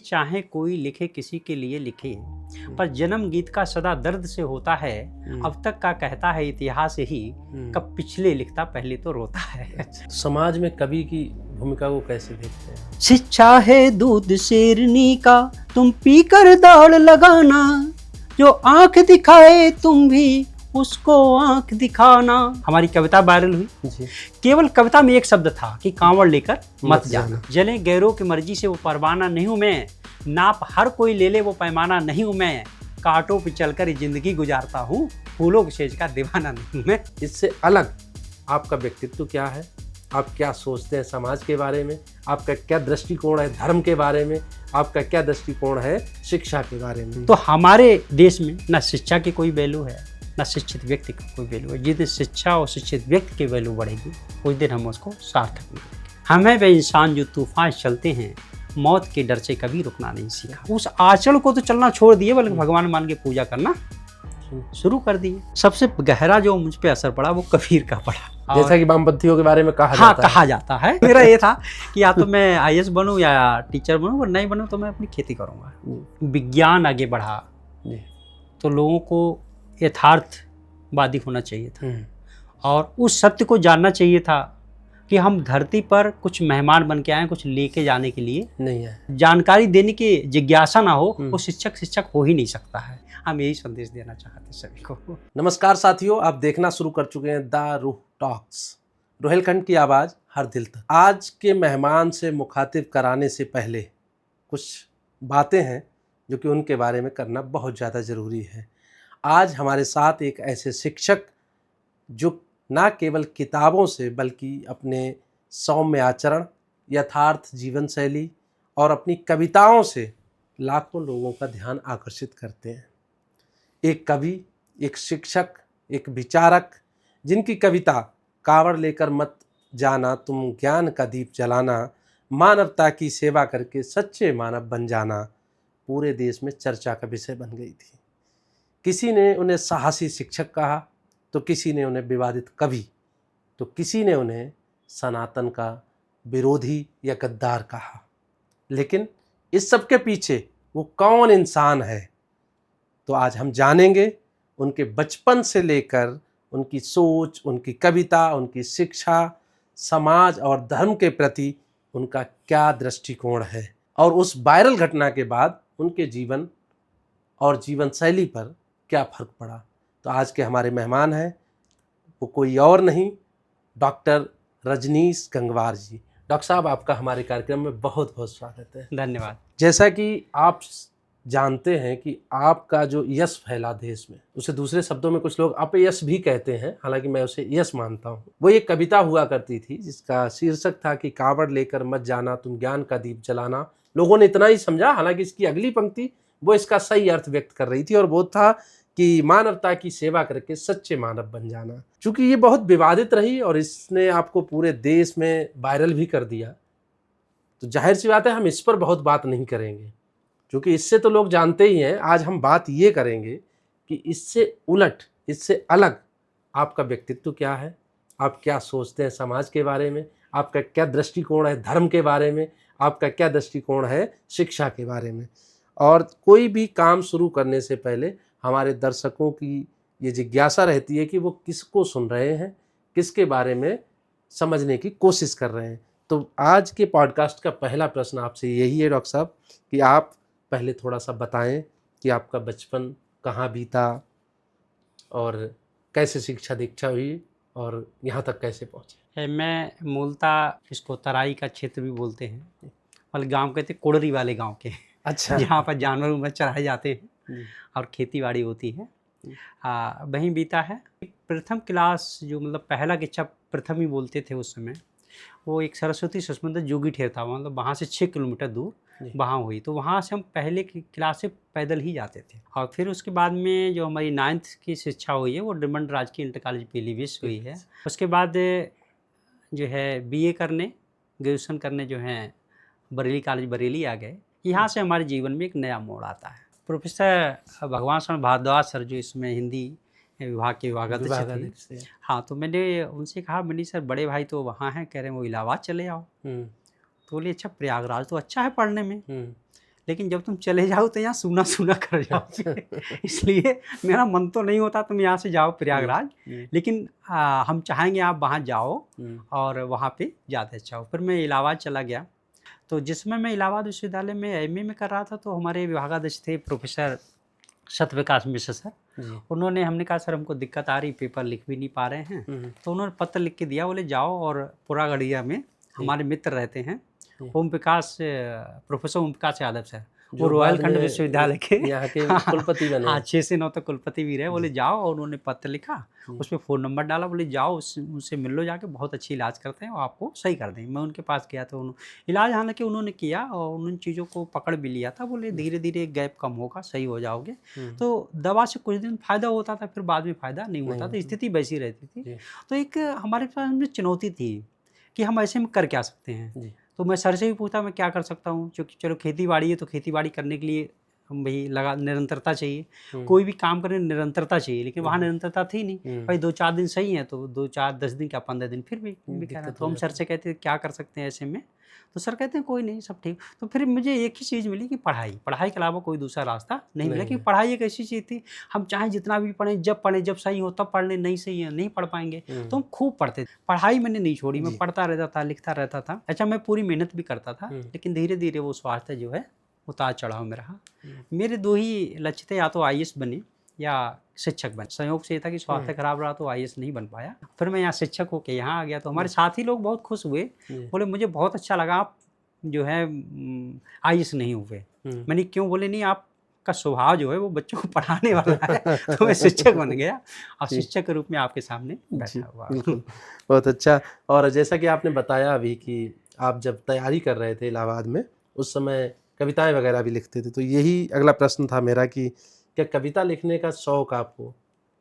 चाहे कोई लिखे किसी के लिए लिखे, पर जन्म गीत का सदा दर्द से होता है। अब तक का कहता है इतिहास ही, कब पिछले लिखता पहले तो रोता है। समाज में कवि की भूमिका को कैसे देखते हैं? शिक्षा है दूध शेरनी का, तुम पीकर दौड़ लगाना, जो आंख दिखाए तुम भी उसको आंख दिखाना। हमारी कविता वायरल हुई जी। केवल कविता में एक शब्द था कि कांवड़ लेकर मत जाना। जले गैरों की मर्जी से वो परवाना नहीं हूं मैं, नाप हर कोई ले ले वो पैमाना नहीं हूं मैं, कांटों पे चलकर जिंदगी गुजारता हूँ, फूलों के सेज का दीवाना नहीं हूं मैं। इससे अलग आपका व्यक्तित्व क्या है? आप क्या सोचते हैं समाज के बारे में? आपका क्या दृष्टिकोण है धर्म के बारे में? आपका क्या दृष्टिकोण है शिक्षा के बारे में? तो हमारे देश में न शिक्षा की कोई वैल्यू है, न शिक्षित व्यक्ति का कोई वैल्यू है। जिस दिन शिक्षा और शिक्षित व्यक्ति की वैल्यू बढ़ेगी, उस दिन हम उसको सार्थक मानेंगे। हमें वे इंसान जो तूफान चलते हैं, मौत के डर से कभी रुकना नहीं सीखा। उस आचरण को तो चलना छोड़ दिए, बल्कि भगवान मान के पूजा करना शुरू कर दिए। सबसे गहरा जो मुझ पे असर पड़ा वो कबीर का पड़ा। जैसा कि वामपंथियों के बारे में कहा जाता है। मेरा ये था कि या तो मैं आईएएस बनूं या टीचर बनूं, और नहीं बनूं तो मैं अपनी खेती करूंगा। विज्ञान आगे बढ़ा तो लोगों को यथार्थवादी होना चाहिए था, और उस सत्य को जानना चाहिए था कि हम धरती पर कुछ मेहमान बन के आए, कुछ लेके जाने के लिए नहीं है। जानकारी देने की जिज्ञासा ना हो, वो शिक्षक हो ही नहीं सकता है। हम यही संदेश देना चाहते सभी को। नमस्कार साथियों, आप देखना शुरू कर चुके हैं द रूह टॉक्स, रोहिलखंड की आवाज़ हर दिल तक। आज के मेहमान से मुखातिब कराने से पहले कुछ बातें हैं जो कि उनके बारे में करना बहुत ज़्यादा ज़रूरी है। आज हमारे साथ एक ऐसे शिक्षक जो ना केवल किताबों से बल्कि अपने सौम्य आचरण, यथार्थ जीवन शैली और अपनी कविताओं से लाखों लोगों का ध्यान आकर्षित करते हैं। एक कवि, एक शिक्षक, एक विचारक, जिनकी कविता कावड़ लेकर मत जाना, तुम ज्ञान का दीप जलाना, मानवता की सेवा करके सच्चे मानव बन जाना, पूरे देश में चर्चा का विषय बन गई थी। किसी ने उन्हें साहसी शिक्षक कहा, तो किसी ने उन्हें विवादित कवि, तो किसी ने उन्हें सनातन का विरोधी या गद्दार कहा। लेकिन इस सब के पीछे वो कौन इंसान है, तो आज हम जानेंगे। उनके बचपन से लेकर उनकी सोच, उनकी कविता, उनकी शिक्षा, समाज और धर्म के प्रति उनका क्या दृष्टिकोण है, और उस वायरल घटना के बाद उनके जीवन और जीवन शैली पर क्या फर्क पड़ा। तो आज के हमारे मेहमान हैं वो कोई और नहीं, डॉक्टर रजनीश गंगवार जी। डॉक्टर साहब, आपका हमारे कार्यक्रम में बहुत बहुत स्वागत है। धन्यवाद। जैसा कि आप जानते हैं कि आपका जो यश फैला देश में, उसे दूसरे शब्दों में कुछ लोग अपयश भी कहते हैं, हालांकि मैं उसे यश मानता हूँ। वो एक कविता हुआ करती थी जिसका शीर्षक था कि कावड़ लेकर मत जाना, तुम ज्ञान का दीप जलाना। लोगों ने इतना ही समझा, हालांकि इसकी अगली पंक्ति वो इसका सही अर्थ व्यक्त कर रही थी, और वो था कि मानवता की सेवा करके सच्चे मानव बन जाना। चूंकि ये बहुत विवादित रही और इसने आपको पूरे देश में वायरल भी कर दिया, तो जाहिर सी बात है हम इस पर बहुत बात नहीं करेंगे, क्योंकि इससे तो लोग जानते ही हैं। आज हम बात ये करेंगे कि इससे उलट, इससे अलग आपका व्यक्तित्व क्या है, आप क्या सोचते हैं समाज के बारे में, आपका क्या दृष्टिकोण है धर्म के बारे में, आपका क्या दृष्टिकोण है शिक्षा के बारे में। और कोई भी काम शुरू करने से पहले हमारे दर्शकों की ये जिज्ञासा रहती है कि वो किसको सुन रहे हैं, किसके बारे में समझने की कोशिश कर रहे हैं। तो आज के पॉडकास्ट का पहला प्रश्न आपसे यही है डॉक्टर साहब, कि आप पहले थोड़ा सा बताएं कि आपका बचपन कहाँ बीता और कैसे शिक्षा दीक्षा हुई और यहाँ तक कैसे पहुँचे। मैं मूलतः, इसको तराई का क्षेत्र भी बोलते हैं, मतलब गांव कहते हैं कोड़री वाले गांव के। अच्छा। जहाँ पर जानवर उमर चराए जाते हैं और खेती बाड़ी होती है, वहीं बीता है। प्रथम क्लास, जो मतलब पहला कक्षा प्रथम ही बोलते थे उस समय, वो एक सरस्वती शिशु मंदिर जोगी ठेर था, मतलब वहाँ से 6 किलोमीटर दूर वहाँ हुई। तो वहाँ से हम पहले की क्लास से पैदल ही जाते थे। और फिर उसके बाद में जो हमारी 9th की शिक्षा हुई है वो डिमंड राजकीय इंटर कॉलेज पीलीभीत हुई है। उसके बाद जो है बीए करने, ग्रेजुएशन करने जो है बरेली कॉलेज बरेली आ गए। यहाँ से हमारे जीवन में एक नया मोड़ आता है। प्रोफेसर भगवान शरण भारद्वाज सर, जो इसमें हिंदी विभाग के विभागाध्यक्ष थे, हाँ, तो मैंने उनसे कहा, मैंने सर बड़े भाई तो वहाँ हैं, कह रहे हैं वो इलाहाबाद चले आओ। तो बोले अच्छा, प्रयागराज तो अच्छा है पढ़ने में। लेकिन जब तुम चले जाओ तो यहाँ सूना सूना कर जाओगे। इसलिए मेरा मन तो नहीं होता तुम यहाँ से जाओ प्रयागराज, लेकिन हम चाहेंगे आप वहाँ जाओ और वहाँ पे ज़्यादा अच्छा हो। फिर मैं इलाहाबाद चला गया। तो जिस समय मैं इलाहाबाद विश्वविद्यालय में एमए में कर रहा था, तो हमारे विभागाध्यक्ष थे प्रोफेसर सत्यप्रकाश मिश्र सर। उन्होंने, हमने कहा सर हमको दिक्कत आ रही, पेपर लिख भी नहीं पा रहे हैं। तो उन्होंने पत्र लिख के दिया, बोले जाओ और पुरागढ़िया में हमारे मित्र रहते हैं ओम प्रकाश, प्रोफेसर ओम प्रकाश यादव सर, वो रोहिलखंड विश्वविद्यालय के यहाँ के कुलपति बने। हाँ, 6 से 9 तक कुलपति भी रहे। बोले जाओ, और उन्होंने पत्र लिखा, उसमें फ़ोन नंबर डाला, बोले जाओ उनसे मिल लो जाके, बहुत अच्छी इलाज करते हैं, वो आपको सही कर देंगे। मैं उनके पास गया तो इलाज हालांकि उन्होंने किया और उन चीज़ों को पकड़ भी लिया था। बोले धीरे धीरे गैप कम होगा, सही हो जाओगे। तो दवा से कुछ दिन फ़ायदा होता था, फिर बाद में फ़ायदा नहीं होता था, स्थिति वैसी रहती थी। तो एक हमारे पास चुनौती थी कि हम ऐसे में कर क्या सकते हैं। तो मैं सर से भी पूछा मैं क्या कर सकता हूँ, क्योंकि चलो खेती बाड़ी है, तो खेती बाड़ी करने के लिए हम भाई निरंतरता चाहिए। कोई भी काम करने निरंतरता चाहिए, लेकिन वहाँ निरंतरता थी नहीं। भाई 2-4 दिन सही है तो 2-4-10 दिन क्या 15 दिन फिर भी कहना। तो हम सर से कहते क्या कर सकते हैं ऐसे में, तो सर कहते हैं कोई नहीं, सब ठीक। तो फिर मुझे एक ही चीज़ मिली कि पढ़ाई के अलावा कोई दूसरा रास्ता नहीं मिला। कि पढ़ाई एक ऐसी चीज़ थी, हम चाहे जितना भी पढ़ें, जब सही हो तब पढ़ लें, नहीं सही है नहीं पढ़ पाएंगे। तो हम खूब पढ़ते थे। पढ़ाई मैंने नहीं छोड़ी, मैं पढ़ता रहता था, लिखता रहता था। अच्छा, मैं पूरी मेहनत भी करता था, लेकिन धीरे धीरे वो स्वास्थ्य जो है उतार चढ़ाव में रहा। मेरे 2 ही लक्ष्य थे, या तो आईएएस बने या शिक्षक बने। संयोग से ये था कि स्वास्थ्य खराब रहा तो आईएएस नहीं बन पाया। फिर मैं यहाँ शिक्षक होकर यहाँ आ गया। तो हमारे साथी लोग बहुत खुश हुए, बोले मुझे बहुत अच्छा लगा आप जो है आईएएस नहीं हुए। मैंने क्यों? बोले नहीं, आपका स्वभाव जो है वो बच्चों को पढ़ाने वाला है। तो मैं शिक्षक बन गया और शिक्षक के रूप में आपके सामने बैठा हुआ। बिल्कुल, बहुत अच्छा। और जैसा कि आपने बताया अभी कि आप जब तैयारी कर रहे थे इलाहाबाद में, उस समय कविताएं वगैरह भी लिखते थे। तो यही अगला प्रश्न था मेरा कि क्या कविता लिखने का शौक आपको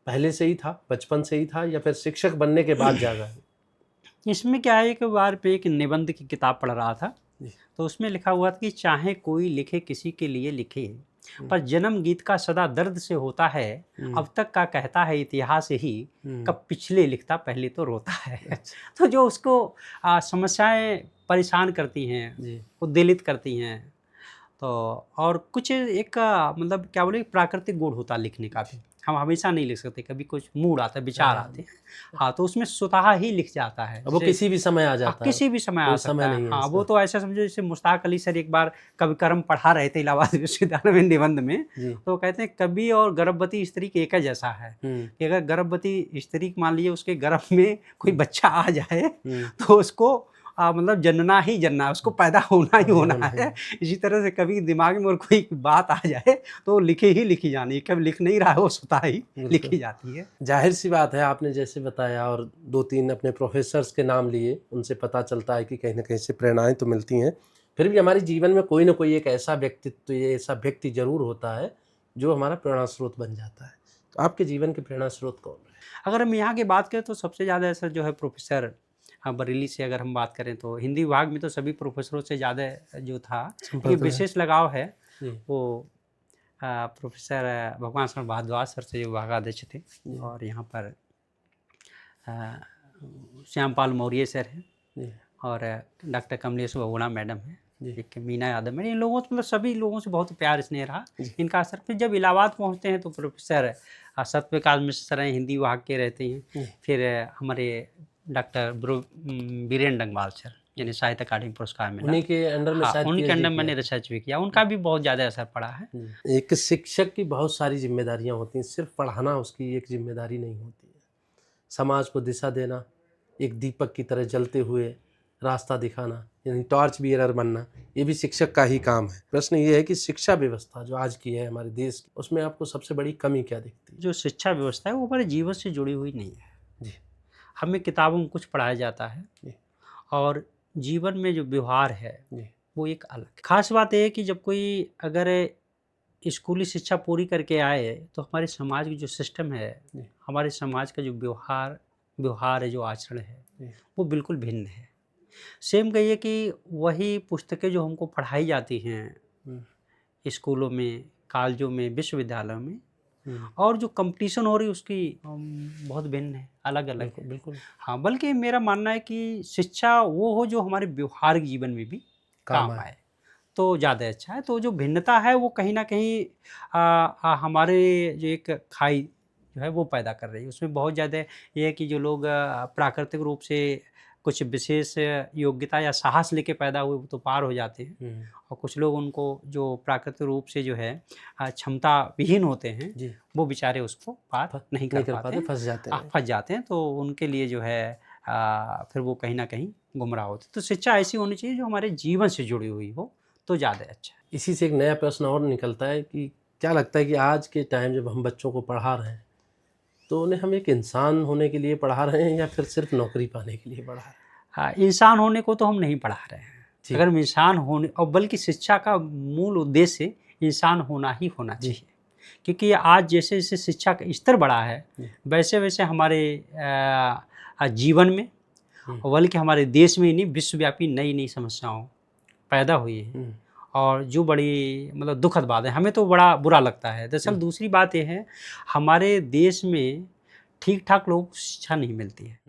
पहले से ही था, बचपन से ही था, या फिर शिक्षक बनने के बाद जागा? इसमें क्या है, एक बार पे एक निबंध की किताब पढ़ रहा था, तो उसमें लिखा हुआ था कि चाहे कोई लिखे किसी के लिए लिखे, पर जन्म गीत का सदा दर्द से होता है। अब तक का कहता है इतिहास ही, कब पिछले लिखता पहले तो रोता है। तो जो उसको समस्याएं परेशान करती हैं, उद्वेलित करती हैं, तो और कुछ एक मतलब क्या बोले, प्राकृतिक गुण होता है लिखने का भी। हम हमेशा नहीं लिख सकते, कभी कुछ मूड आता है, विचार आते हैं, हाँ, तो उसमें स्वतः ही लिख जाता है। वो किसी भी समय आ जाता है, किसी भी समय आ सकता है। हाँ, वो तो ऐसा समझो जैसे मुश्ताक अली सर एक बार कवि कर्म पढ़ा रहे थे इलाहाबाद विश्वविद्यालय में निबंध में, तो कहते हैं कवि और गर्भवती स्त्री के एक जैसा है कि अगर गर्भवती स्त्री मान लीजिए उसके गर्भ में कोई बच्चा आ जाए तो उसको मतलब जन्ना ही जन्ना, उसको पैदा होना ही होना है। इसी तरह से कभी दिमाग में और कोई बात आ जाए तो लिखी ही लिखी जानी है, कभी लिख नहीं रहा है वो स्वतः ही लिखी जाती है। जाहिर सी बात है, आपने जैसे बताया और 2-3 अपने प्रोफेसर्स के नाम लिए, उनसे पता चलता है कि कहीं ना कहीं से प्रेरणाएं तो मिलती हैं। फिर भी हमारे जीवन में कोई ना कोई एक ऐसा व्यक्तित्व, ये ऐसा व्यक्ति जरूर होता है जो हमारा प्रेरणा स्रोत बन जाता है। तो आपके जीवन के प्रेरणा स्रोत कौन है? अगर हम यहाँ की बात करें तो सबसे ज़्यादा ऐसा जो है प्रोफेसर बरेली से अगर हम बात करें तो हिंदी विभाग में तो सभी प्रोफेसरों से ज़्यादा जो था ये विशेष लगाव है, वो प्रोफेसर भगवान शरण भारद्वाज सर से जो विभागाध्यक्ष थे, और यहाँ पर श्यामपाल मौर्य सर हैं, और डॉक्टर कमलेश बहुगुणा मैडम हैं, एक मीना यादव मैडम। इन लोगों से मतलब सभी लोगों से बहुत प्यार स्नेह रहा इनका असर। फिर जब इलाहाबाद पहुँचते हैं तो प्रोफेसर सत्यप्रकाश मिश्र सर हिंदी विभाग के रहते हैं। फिर हमारे डॉक्टर बीरेन डंगवाल सर, यानी साहित्य अकादमी पुरस्कार मिला, उन्हीं के अंडर में शायद उनके अंडर मैंने रिसर्च भी किया, उनका भी बहुत ज़्यादा असर पड़ा है। एक शिक्षक की बहुत सारी जिम्मेदारियां होती हैं, सिर्फ पढ़ाना उसकी एक जिम्मेदारी नहीं होती है। समाज को दिशा देना, एक दीपक की तरह जलते हुए रास्ता दिखाना, यानी टॉर्च बियरर बनना, ये भी शिक्षक का ही काम है। प्रश्न ये है कि शिक्षा व्यवस्था जो आज की है हमारे देश की, उसमें आपको सबसे बड़ी कमी क्या दिखती है? जो शिक्षा व्यवस्था है वो हमारे जीवन से जुड़ी हुई नहीं है जी। हमें किताबों में कुछ पढ़ाया जाता है जी, और जीवन में जो व्यवहार है वो एक अलग। खास बात यह है कि जब कोई अगर स्कूली शिक्षा पूरी करके आए तो हमारे समाज की जो सिस्टम है, हमारे समाज का जो व्यवहार है, जो आचरण है, वो बिल्कुल भिन्न है। सेम कहिए कि वही पुस्तकें जो हमको पढ़ाई जाती हैं स्कूलों में, कॉलेजों में, विश्वविद्यालयों में, और जो कंपटीशन हो रही है उसकी बहुत भिन्न है, अलग अलग है। बिल्कुल हाँ, बल्कि मेरा मानना है कि शिक्षा वो हो जो हमारे व्यवहारिक जीवन में भी काम आए। तो ज़्यादा अच्छा है। तो जो भिन्नता है वो कहीं न कहीं हमारे जो एक खाई जो है वो पैदा कर रही है। उसमें बहुत ज़्यादा ये है कि जो लोग प्राकृतिक रूप से कुछ विशेष योग्यता या साहस लेके पैदा हुए वो तो पार हो जाते हैं, और कुछ लोग उनको जो प्राकृतिक रूप से जो है क्षमता विहीन होते हैं, जी, वो बेचारे उसको पार नहीं कर पाते हैं, फंस जाते हैं। फंस जाते हैं। तो उनके लिए जो है फिर वो कहीं ना कहीं गुमराह होते हैं। तो शिक्षा ऐसी होनी चाहिए जो हमारे जीवन से जुड़ी हुई हो, तो ज़्यादा अच्छा है। इसी से एक नया प्रश्न और निकलता है कि क्या लगता है कि आज के टाइम जब हम बच्चों को पढ़ा रहे हैं तो उन्हें हम एक इंसान होने के लिए पढ़ा रहे हैं या फिर सिर्फ नौकरी पाने के लिए पढ़ा रहे हैं? हाँ, इंसान होने को तो हम नहीं पढ़ा रहे हैं। जी। अगर हम इंसान होने, और बल्कि शिक्षा का मूल उद्देश्य इंसान होना ही होना चाहिए, क्योंकि आज जैसे जैसे शिक्षा का स्तर बढ़ा है वैसे वैसे हमारे जीवन में, बल्कि हमारे देश में ही नहीं, विश्वव्यापी नई नई समस्याओं पैदा हुई हैं, और जो बड़ी मतलब दुखद बात है, हमें तो बड़ा बुरा लगता है। दरअसल दूसरी बात यह है, हमारे देश में ठीक ठाक लोगों को शिक्षा नहीं मिलती है।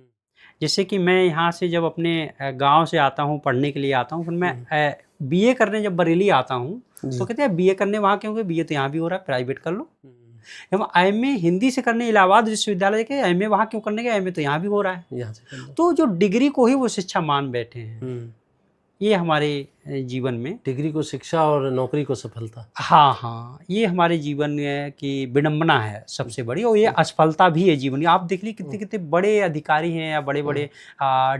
जैसे कि मैं यहाँ से जब अपने गांव से आता हूँ, पढ़ने के लिए आता हूँ, फिर मैं बीए करने जब बरेली आता हूँ तो कहते हैं बीए करने वहाँ क्यों, बीए तो यहाँ भी हो रहा है, प्राइवेट कर लो। जब एमए हिंदी से करने इलाहाबाद विश्वविद्यालय के, एमए वहाँ क्यों करने गए, एमए तो यहाँ भी हो रहा है। यहाँ से कर लो। तो जो डिग्री को ही वो शिक्षा मान बैठे हैं, ये हमारे जीवन में, डिग्री को शिक्षा और नौकरी को सफलता। हाँ हाँ, ये हमारे जीवन की विडंबना है सबसे बड़ी, और ये असफलता भी है जीवन की। आप देख लीजिए कितने कितने बड़े अधिकारी हैं या बड़े बड़े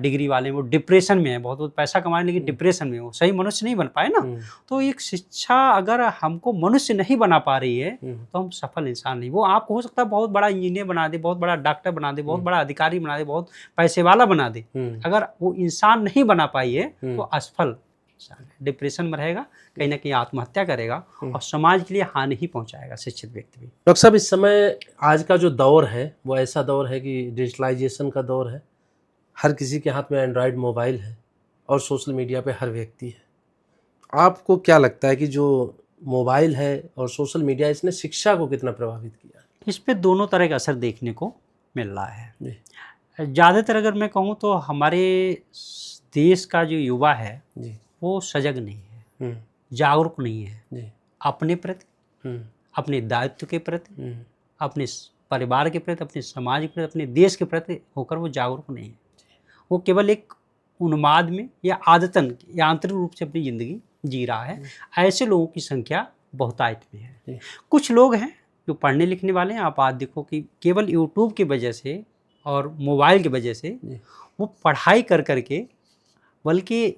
डिग्री वाले, वो डिप्रेशन में है, बहुत बहुत पैसा कमाने लेकिन डिप्रेशन में, वो सही मनुष्य नहीं बन पाए ना। तो एक शिक्षा अगर हमको मनुष्य नहीं बना पा रही है तो हम सफल इंसान नहीं। वो आपको हो सकता है बहुत बड़ा इंजीनियर बना दे, बहुत बड़ा डॉक्टर बना दे, बहुत बड़ा अधिकारी बना दे, बहुत पैसे वाला बना दे, अगर वो इंसान नहीं बना पाई है तो असफल डिप्रेशन में रहेगा, कहीं ना कहीं आत्महत्या करेगा, और समाज के लिए हानि ही पहुंचाएगा शिक्षित व्यक्ति भी। डॉक्टर साहब, इस समय आज का जो दौर है वो ऐसा दौर है कि डिजिटलाइजेशन का दौर है। हर किसी के हाथ में एंड्रॉयड मोबाइल है और सोशल मीडिया पे हर व्यक्ति है। आपको क्या लगता है कि जो मोबाइल है और सोशल मीडिया, इसने शिक्षा को कितना प्रभावित किया? इस पे दोनों तरह का असर देखने को मिल रहा है। जी, ज़्यादातर अगर मैं कहूँ तो हमारे देश का जो युवा है जी, वो सजग नहीं है, जागरूक नहीं है जी, अपने प्रति, अपने दायित्व के प्रति, अपने परिवार के प्रति, अपने समाज के प्रति, अपने देश के प्रति होकर वो जागरूक नहीं है। वो केवल एक उन्माद में या आदतन या आंतरिक रूप से अपनी ज़िंदगी जी रहा है। ऐसे लोगों की संख्या बहुतायत में है। कुछ लोग हैं जो पढ़ने लिखने वाले हैं, आप आज देखो कि केवल यूट्यूब की वजह से और मोबाइल की वजह से वो पढ़ाई कर करके बल्कि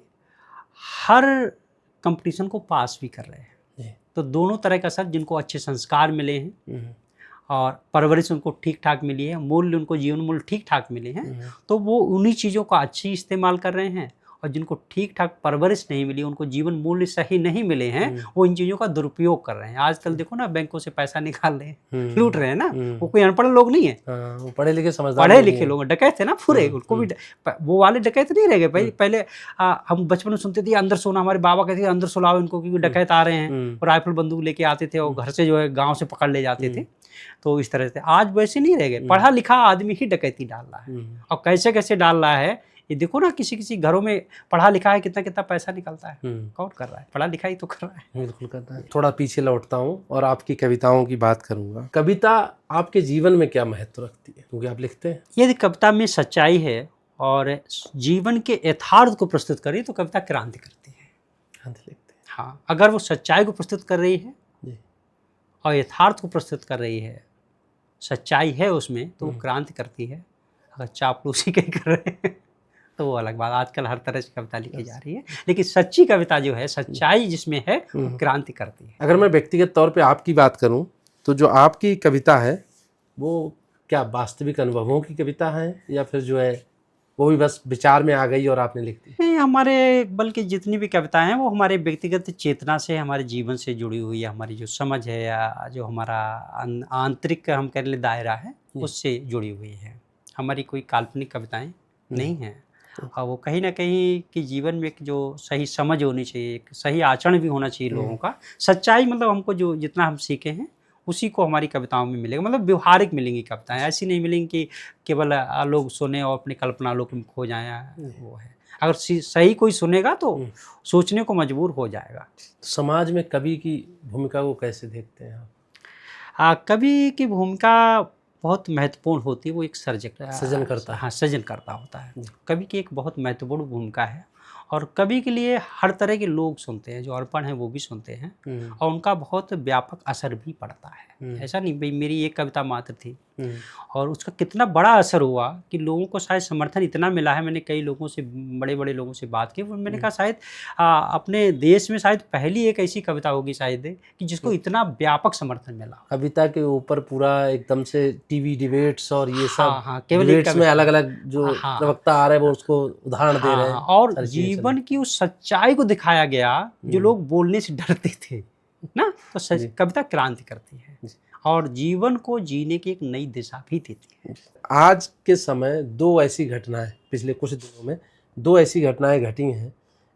हर कंपटीशन को पास भी कर रहे हैं। तो दोनों तरह का असर, जिनको अच्छे संस्कार मिले हैं और परवरिश उनको ठीक ठाक मिली है, मूल्य उनको जीवन मूल्य ठीक ठाक मिले हैं, तो वो उन्हीं चीज़ों का अच्छी इस्तेमाल कर रहे हैं, और जिनको ठीक ठाक परवरिश नहीं मिली, उनको जीवन मूल्य सही नहीं मिले हैं, वो इन चीज़ों का दुरुपयोग कर रहे हैं। आजकल देखो ना, बैंकों से पैसा निकाल रहे हैं, लूट रहे हैं ना। वो कोई अनपढ़ लोग नहीं है, वो पढ़े लिखे समझदार, पढ़े लिखे लोग, डकैत थे ना पूरे, उनको भी वो वाले डकैत नहीं रह गए। पहले हम बचपन में सुनते थे अंदर सोना, हमारे बाबा कहते थे अंदर सुलाओ इनको क्योंकि डकैत आ रहे हैं, और राइफल बंदूक लेके आते थे और घर से जो है गाँव से पकड़ ले जाते थे। तो इस तरह से आज वैसे नहीं रह गए। पढ़ा लिखा आदमी ही डकैती डाल रहा है, और कैसे कैसे डाल रहा है ये देखो ना। किसी किसी घरों में पढ़ा लिखा है, कितना कितना पैसा निकलता है, कौन कर रहा है? पढ़ा लिखा ही तो कर रहा है। बिल्कुल करता है। थोड़ा पीछे लौटता हूँ और आपकी कविताओं की बात करूँगा। कविता आपके जीवन में क्या महत्व रखती है, क्योंकि आप लिखते हैं? यदि कविता में सच्चाई है और जीवन के यथार्थ को प्रस्तुत कर रही है तो कविता क्रांति करती है। क्रांति लिखते हैं। हाँ, अगर वो सच्चाई को प्रस्तुत कर रही है जी, और यथार्थ को प्रस्तुत कर रही है, सच्चाई है उसमें, तो वो क्रांति करती है। अगर चापलूसी कहीं कर रहे हैं तो वो अलग बात। आजकल हर तरह की कविता लिखी जा रही है, लेकिन सच्ची कविता जो है, सच्चाई जिसमें है, वो क्रांति करती है। अगर मैं व्यक्तिगत तौर पे आपकी बात करूं तो जो आपकी कविता है वो क्या वास्तविक अनुभवों की कविता है, या फिर जो है वो भी बस विचार में आ गई और आपने लिख दी? नहीं, हमारे बल्कि जितनी भी कविताएं हैं वो हमारे व्यक्तिगत चेतना से, हमारे जीवन से जुड़ी हुई है। हमारी जो समझ है या जो हमारा आंतरिक हम कह ले दायरा है, उससे जुड़ी हुई है। हमारी कोई काल्पनिक कविताएं नहीं हैं। और वो कहीं ना कहीं कि जीवन में एक जो सही समझ होनी चाहिए, एक सही आचरण भी होना चाहिए लोगों का, सच्चाई, मतलब हमको जो जितना हम सीखे हैं उसी को हमारी कविताओं में मिलेगा। मतलब व्यवहारिक मिलेंगी कविताएं, ऐसी नहीं मिलेंगी कि केवल लोग सुने और अपनी कल्पना लोग में खो जाएं। वो है, अगर सही कोई सुनेगा तो सोचने को मजबूर हो जाएगा। समाज में कवि की भूमिका को कैसे देखते हैं आप? कवि की भूमिका बहुत महत्वपूर्ण होती है। वो एक सृजन करता है। हाँ, सृजनकर्ता होता है। कवि की एक बहुत महत्वपूर्ण भूमिका है और कवि के लिए हर तरह के लोग सुनते हैं, जो अनपढ़ हैं वो भी सुनते हैं और उनका बहुत व्यापक असर भी पड़ता है। ऐसा नहीं भाई मेरी एक कविता मात्र थी और उसका कितना बड़ा असर हुआ कि लोगों को शायद समर्थन इतना मिला है। मैंने कई लोगों से, बड़े बड़े लोगों से बात की, मैंने कहा शायद अपने देश में शायद पहली एक ऐसी कविता होगी शायद कि जिसको इतना व्यापक समर्थन मिला। कविता के ऊपर पूरा एकदम से टीवी डिबेट्स और ये सब हाँ, केवल डिबेट्स में अलग अलग जो प्रवक्ता आ रहे हैं वो उसको उदाहरण दे रहे हैं और जीवन की उस सच्चाई को दिखाया गया जो लोग बोलने से डरते थे ना। तो कविता क्रांति करती है और जीवन को जीने की एक नई दिशा भी देती है। आज के समय दो ऐसी घटनाएं, पिछले कुछ दिनों में दो ऐसी घटनाएं घटी हैं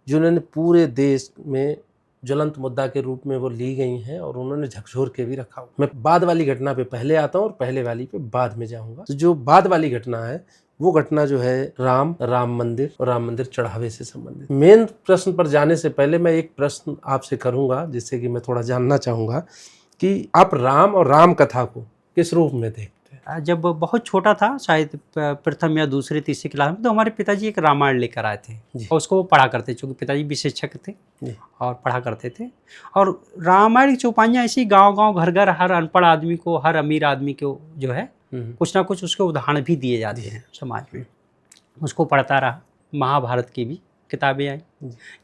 जिन्होंने पूरे देश में ज्वलंत मुद्दा के रूप में वो ली गई हैं और उन्होंने झकझोर के भी रखा हुआ। मैं बाद वाली घटना पे पहले आता हूँ और पहले वाली पे बाद में जाऊंगा। तो जो बाद वाली घटना है वो घटना जो है राम मंदिर और राम मंदिर चढ़ावे से संबंधित। मेन प्रश्न पर जाने से पहले मैं एक प्रश्न आपसे करूंगा जिससे कि मैं थोड़ा जानना चाहूँगा कि आप राम और राम कथा को किस रूप में देखते हैं? जब बहुत छोटा था, शायद प्रथम या दूसरे तीसरे क्लास में, तो हमारे पिताजी एक रामायण लेकर आए थे और उसको वो पढ़ा करते, चूँकि पिताजी विशेषज्ञ थे और पढ़ा करते थे। और रामायण की चौपाइयाँ ऐसी गांव-गांव, घर-घर, हर अनपढ़ आदमी को, हर अमीर आदमी को जो है कुछ ना कुछ उसके उदाहरण भी दिए जाते हैं समाज में। उसको पढ़ता रहा। महाभारत की भी किताबें आई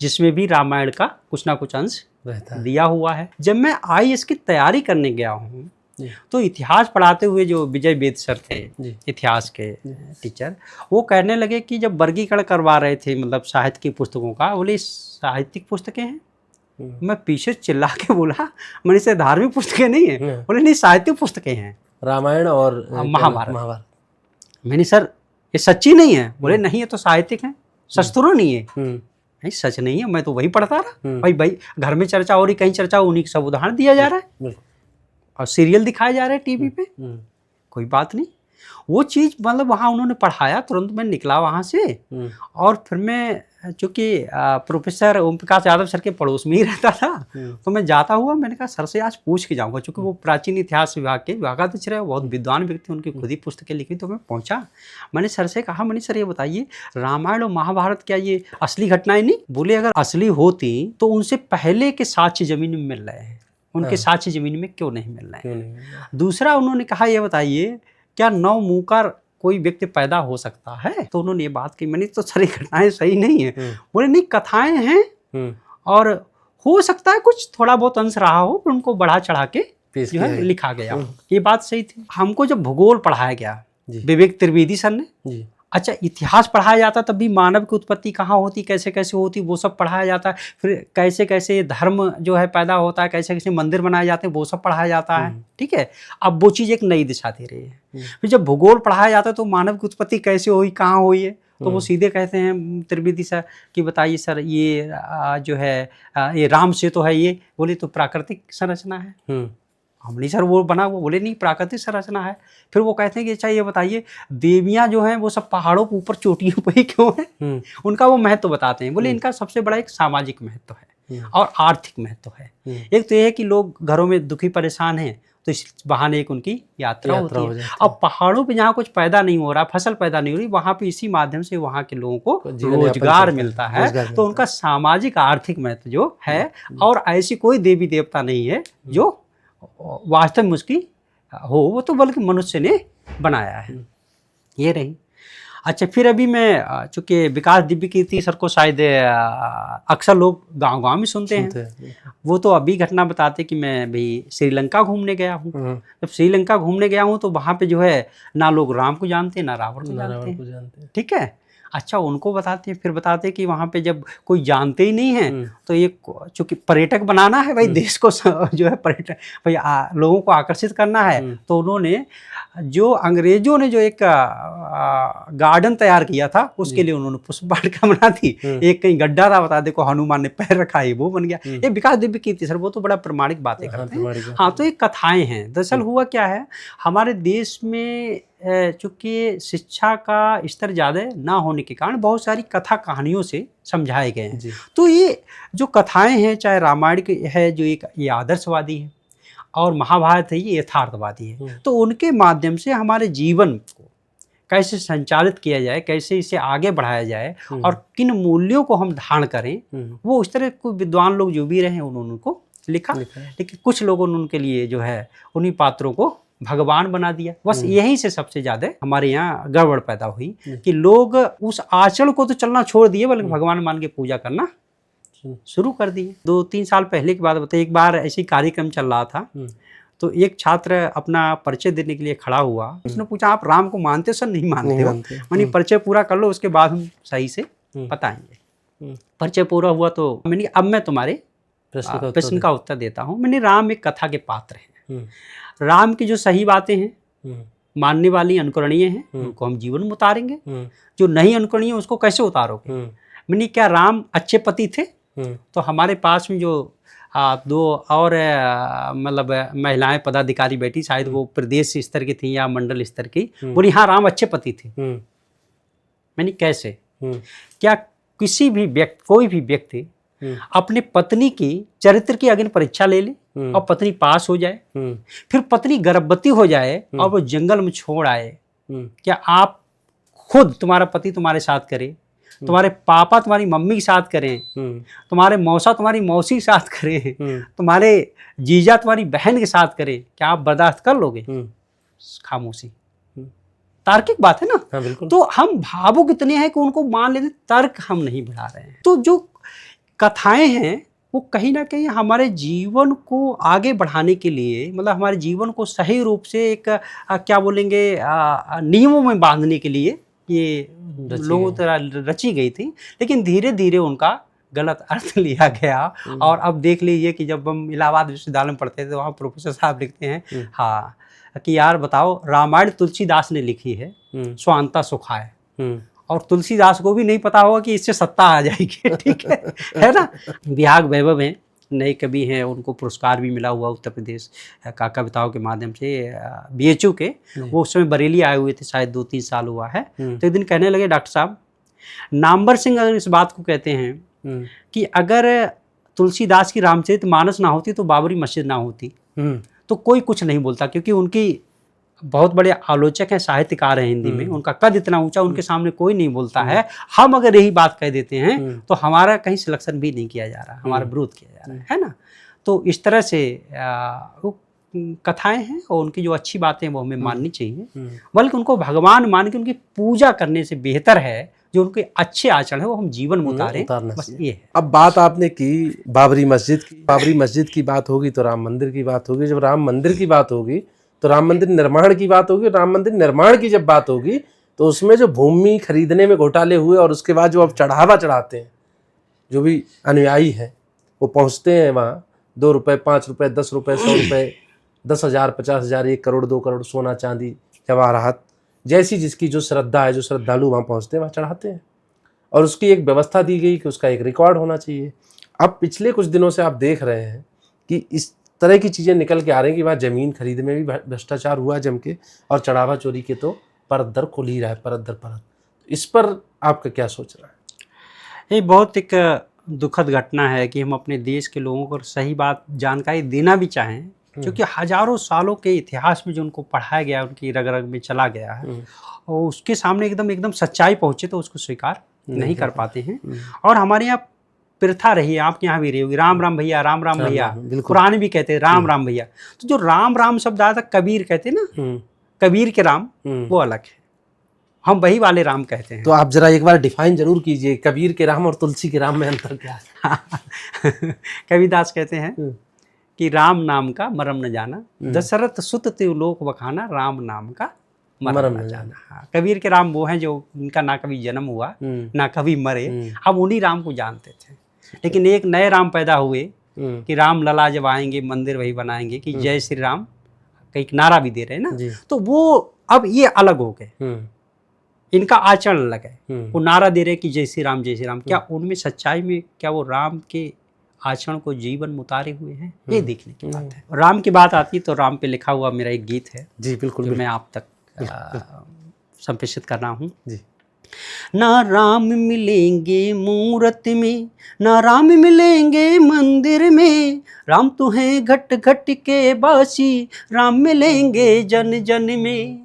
जिसमें भी रामायण का कुछ ना कुछ अंश दिया हुआ है। जब मैं IAS की तैयारी करने गया हूँ तो इतिहास पढ़ाते हुए जो विजय वेद सर थे, इतिहास के टीचर, वो कहने लगे कि जब वर्गीकरण करवा रहे थे मतलब साहित्य की पुस्तकों का, बोले साहित्यिक पुस्तकें हैं। मैं पीछे चिल्ला के बोला, मैंने से धार्मिक पुस्तकें नहीं है। बोले नहीं, साहित्यिक पुस्तकें हैं, रामायण और महाभारत। मैंने सर ये सच्ची नहीं है। बोले नहीं, ये तो साहित्यिक है, सच तो नहीं है। नहीं, सच नहीं है, मैं तो वही पढ़ता रहा। भाई घर में चर्चा हो रही, कहीं चर्चा, उन्हीं का सब उदाहरण दिया जा रहा है और सीरियल दिखाए जा रहे हैं टीवी पे। कोई बात नहीं, वो चीज़ मतलब वहाँ उन्होंने पढ़ाया। तुरंत मैं निकला वहाँ से और फिर मैं, चूँकि प्रोफेसर ओम प्रकाश यादव सर के पड़ोस में ही रहता था, तो मैं जाता हुआ मैंने कहा सर से आज पूछ के जाऊँगा, चूँकि वो प्राचीन इतिहास विभाग के विभागाध्यक्ष रहे, बहुत विद्वान व्यक्ति, उनकी खुद ही पुस्तकें लिखी। तो मैं पहुँचा, मैंने सर से कहा, मैंने सर ये बताइए रामायण और महाभारत क्या ये असली घटनाएं नहीं? बोले अगर असली होती तो उनसे पहले के साक्ष्य जमीन में मिल रहे हैं, उनके साक्ष्य जमीन में क्यों नहीं मिल रहे हैं? दूसरा उन्होंने कहा ये बताइए क्या 9 मुँह का कोई व्यक्ति पैदा हो सकता है? तो उन्होंने ये बात की। मैंने तो सारी घटनाएं सही नहीं है। बोले नहीं, कथाएं हैं और हो सकता है कुछ थोड़ा बहुत अंश रहा हो, पर उनको बढ़ा चढ़ा के जो है लिखा गया। ये बात सही थी। हमको जब भूगोल पढ़ाया गया विवेक त्रिवेदी सर ने, अच्छा इतिहास पढ़ाया जाता तब भी मानव की उत्पत्ति कहाँ होती, कैसे कैसे होती, वो सब पढ़ाया जाता है। फिर कैसे कैसे धर्म जो है पैदा होता है, कैसे कैसे मंदिर बनाए जाते हैं, वो सब पढ़ाया जाता है। ठीक है, अब वो चीज़ एक नई दिशा दे रही है। फिर जब भूगोल पढ़ाया जाता है तो मानव की उत्पत्ति कैसे हुई, कहाँ हुई है, तो वो सीधे कहते हैं त्रिवेदी सर कि बताइए सर ये जो है ये राम से तो है, ये बोले तो प्राकृतिक संरचना है। हम नहीं सर वो बना, वो बोले नहीं प्राकृतिक संरचना है। फिर वो कहते हैं कि अच्छा ये बताइए देवियाँ जो हैं वो सब पहाड़ों के ऊपर चोटियों पर ही क्यों हैं? उनका वो महत्व बताते हैं। बोले इनका सबसे बड़ा एक सामाजिक महत्व है और आर्थिक महत्व है। एक तो ये है कि लोग घरों में दुखी परेशान हैं तो इस बहाने एक उनकी यात्रा होती है। अब पहाड़ों पे जहाँ कुछ पैदा नहीं हो रहा, फसल पैदा नहीं हो रही, वहाँ पे इसी माध्यम से वहाँ के लोगों को रोजगार मिलता है। तो उनका सामाजिक आर्थिक महत्व जो है, और ऐसी कोई देवी देवता नहीं है जो वास्तव में उसकी हो, वो तो बल्कि मनुष्य ने बनाया है। ये रही। अच्छा फिर अभी मैं, चूँकि विकास दिव्य कीर्ति सर को शायद अक्सर लोग गांव-गांव में सुनते हैं। वो तो अभी घटना बताते कि मैं भाई श्रीलंका घूमने गया हूँ। जब श्रीलंका घूमने गया हूँ तो वहाँ पे जो है ना लोग राम को जानते ना रावण को जानते। ठीक है, अच्छा उनको बताते हैं। फिर बताते हैं कि वहाँ पे जब कोई जानते ही नहीं है तो ये चूँकि पर्यटक बनाना है भाई, देश को जो है पर्यटक भाई लोगों को आकर्षित करना है, तो उन्होंने जो अंग्रेजों ने जो एक गार्डन तैयार किया था उसके लिए उन्होंने पुष्प वाटिका बना दी। एक कहीं गड्ढा था, बता देखो हनुमान ने पैर रखा है, वो बन गया। ये विकास दिव्य कीर्ति सर वो तो बड़ा प्रमाणिक बातें करते हैं। हाँ, तो ये कथाएं हैं। दरअसल हुआ क्या है, हमारे देश में चूँकि शिक्षा का स्तर ज़्यादा ना होने के कारण बहुत सारी कथा कहानियों से समझाए गए हैं। जी। तो ये जो कथाएँ हैं, चाहे रामायण की है जो एक ये आदर्शवादी है और महाभारत है ये यथार्थवादी है। तो उनके माध्यम से हमारे जीवन को कैसे संचालित किया जाए, कैसे इसे आगे बढ़ाया जाए और किन मूल्यों को हम धारण करें, वो उस तरह को विद्वान लोग जो भी रहे हैं उन्होंने उनको लिखा। लेकिन कुछ लोगों ने उनके लिए जो है उन्हीं पात्रों को भगवान बना दिया। बस यहीं से सबसे ज्यादा हमारे यहाँ गड़बड़ पैदा हुई कि लोग उस आचरण को तो चलना छोड़ दिए बल्कि भगवान मान के पूजा करना शुरू कर दिए। 2-3 साल पहले की बात बताइए, एक बार ऐसी कार्यक्रम चल रहा था तो एक छात्र अपना परिचय देने के लिए खड़ा हुआ। उसने पूछा आप राम को मानते हो? सर नहीं मानते हो। मैंने परिचय पूरा कर लो उसके बाद हम सही से बताएंगे। परिचय पूरा हुआ तो मैंने अब मैं तुम्हारे प्रश्न का उत्तर देता हूँ। मैंने राम एक कथा के पात्र हैं। राम की जो सही बातें हैं मानने वाली अनुकरणीय हैं उनको हम जीवन में उतारेंगे, जो नहीं अनुकरणीय उसको कैसे उतारोगे। मैंने क्या राम अच्छे पति थे? तो हमारे पास में जो 2 और मतलब महिलाएं पदाधिकारी बैठी, शायद वो प्रदेश स्तर की थी या मंडल स्तर की, बोली हाँ राम अच्छे पति थे। मैंने कैसे? क्या किसी भी व्यक्ति, कोई भी व्यक्ति अपने पत्नी की चरित्र की अग्नि परीक्षा ले ले और पत्नी पास हो जाए, फिर पत्नी गर्भवती हो जाए और वो जंगल में छोड़ आए, क्या आप खुद, तुम्हारा पति तुम्हारे साथ करे, तुम्हारे पापा तुम्हारी मम्मी के साथ करें, तुम्हारे मौसा तुम्हारी मौसी के साथ करें, तुम्हारे जीजा तुम्हारी बहन के साथ करें, क्या आप बर्दाश्त कर लोगे? खामोशी। तार्किक बात है ना। हाँ, तो हम भावुक इतने हैं कि उनको मान लेते, तर्क हम नहीं बढ़ा रहे हैं। तो जो कथाएं हैं वो कहीं ना कहीं हमारे जीवन को आगे बढ़ाने के लिए, मतलब हमारे जीवन को सही रूप से एक क्या बोलेंगे नियमों में बांधने के लिए ये लोगों द्वारा रची गई थी। लेकिन धीरे धीरे उनका गलत अर्थ लिया गया। और अब देख लीजिए कि जब हम इलाहाबाद विश्वविद्यालय में पढ़ते थे तो वहाँ प्रोफेसर साहब लिखते हैं हाँ कि यार बताओ, रामायण तुलसीदास ने लिखी है, स्वांता सुखाय, और तुलसीदास को भी नहीं पता होगा कि इससे सत्ता आ जाएगी। ठीक है ना। विहाग वैभव हैं, नए कवि हैं, उनको पुरस्कार भी मिला हुआ उत्तर प्रदेश का कविताओं के माध्यम से BHU के। वो उस समय बरेली आए हुए थे, शायद 2-3 साल हुआ है। तो एक दिन कहने लगे डॉक्टर साहब, नामवर सिंह अगर इस बात को कहते हैं कि अगर तुलसीदास की रामचरितमानस ना होती तो बाबरी मस्जिद ना होती, तो कोई कुछ नहीं बोलता, क्योंकि उनकी बहुत बड़े आलोचक हैं, साहित्यकार हैं हिंदी में, उनका कद इतना ऊंचा, उनके सामने कोई नहीं बोलता है। हम अगर यही बात कह देते हैं तो हमारा कहीं सिलेक्शन भी नहीं किया जा रहा, हमारा विरोध किया जा रहा है ना। तो इस तरह से वो कथाएं हैं और उनकी जो अच्छी बातें हैं वो हमें माननी चाहिए, बल्कि उनको भगवान मान के उनकी पूजा करने से बेहतर है जो उनके अच्छे आचरण है वो हम जीवन में उतारें। बस ये है। अब बात आपने की बाबरी मस्जिद की, बाबरी मस्जिद की बात होगी तो राम मंदिर की बात होगी, जब राम मंदिर की बात होगी तो राम मंदिर निर्माण की बात होगी। राम मंदिर निर्माण की जब बात होगी तो उसमें जो भूमि खरीदने में घोटाले हुए और उसके बाद जो अब चढ़ावा चढ़ाते हैं, जो भी अनुयायी हैं वो पहुंचते हैं वहाँ 2 रुपये, 5 रुपये, 10 रुपये, 100 रुपये, 10,000, 50,000, 1 करोड़, 2 करोड़ सोना चांदी जवाहरात जैसी जिसकी जो श्रद्धा है, जो श्रद्धालु वहाँ पहुँचते हैं वहाँ चढ़ाते हैं। और उसकी एक व्यवस्था दी गई कि उसका एक रिकॉर्ड होना चाहिए। अब पिछले कुछ दिनों से आप देख रहे हैं कि इस तरह की चीज़ें निकल के आ रही हैं कि वहाँ ज़मीन खरीद में भी भ्रष्टाचार हुआ जम के, और चढ़ावा चोरी के तो परत दर खुल ही रहा है, परत दर परत। इस पर आपका क्या सोच रहा है? ये बहुत एक दुखद घटना है कि हम अपने देश के लोगों को सही बात जानकारी देना भी चाहें, क्योंकि हजारों सालों के इतिहास में जो उनको पढ़ाया गया, उनकी रग रग में चला गया है, और उसके सामने एकदम सच्चाई पहुँचे तो उसको स्वीकार नहीं कर पाते हैं। और हमारे यहाँ प्रथा रही है, आपके यहाँ भी रही होगी, राम राम भैया, राम राम भैया, कुरान भी कहते हैं राम राम भैया। तो जो राम राम शब्द आया था, कबीर कहते हैं ना, कबीर के राम वो अलग है, हम वही वाले राम कहते हैं। तो आप जरा एक बार डिफाइन जरूर कीजिए, कबीर के राम और तुलसी के राम में अंतर क्या है? कबीरदास कहते हैं कि राम नाम का मरम न जाना, दशरथ सुत त्रिलोक बखाना, राम नाम का मरम न जाना। हाँ, कबीर के राम वो हैं जो उनका ना कभी जन्म हुआ ना कभी मरे, हम उन्हीं राम को जानते थे। लेकिन एक नए राम पैदा हुए कि राम लला जब आएंगे मंदिर वही बनाएंगे, कि जय श्री राम, कई नारा भी दे रहे हैं ना। तो वो अब ये अलग हो गए, इनका आचरण अलग है। वो नारा दे रहे कि जय श्री राम, जय श्री राम, क्या उनमें सच्चाई में क्या वो राम के आचरण को जीवन में उतारे हुए हैं, ये देखने की बात है। राम की बात आती है तो राम पे लिखा हुआ मेरा एक गीत है जी बिल्कुल, मैं आप तक संप्रेषित कर रहा हूँ। जी। ना राम मिलेंगे मूरत में, ना राम मिलेंगे मंदिर में, राम तुम्हें घट घट के बासी, राम मिलेंगे जन जन में।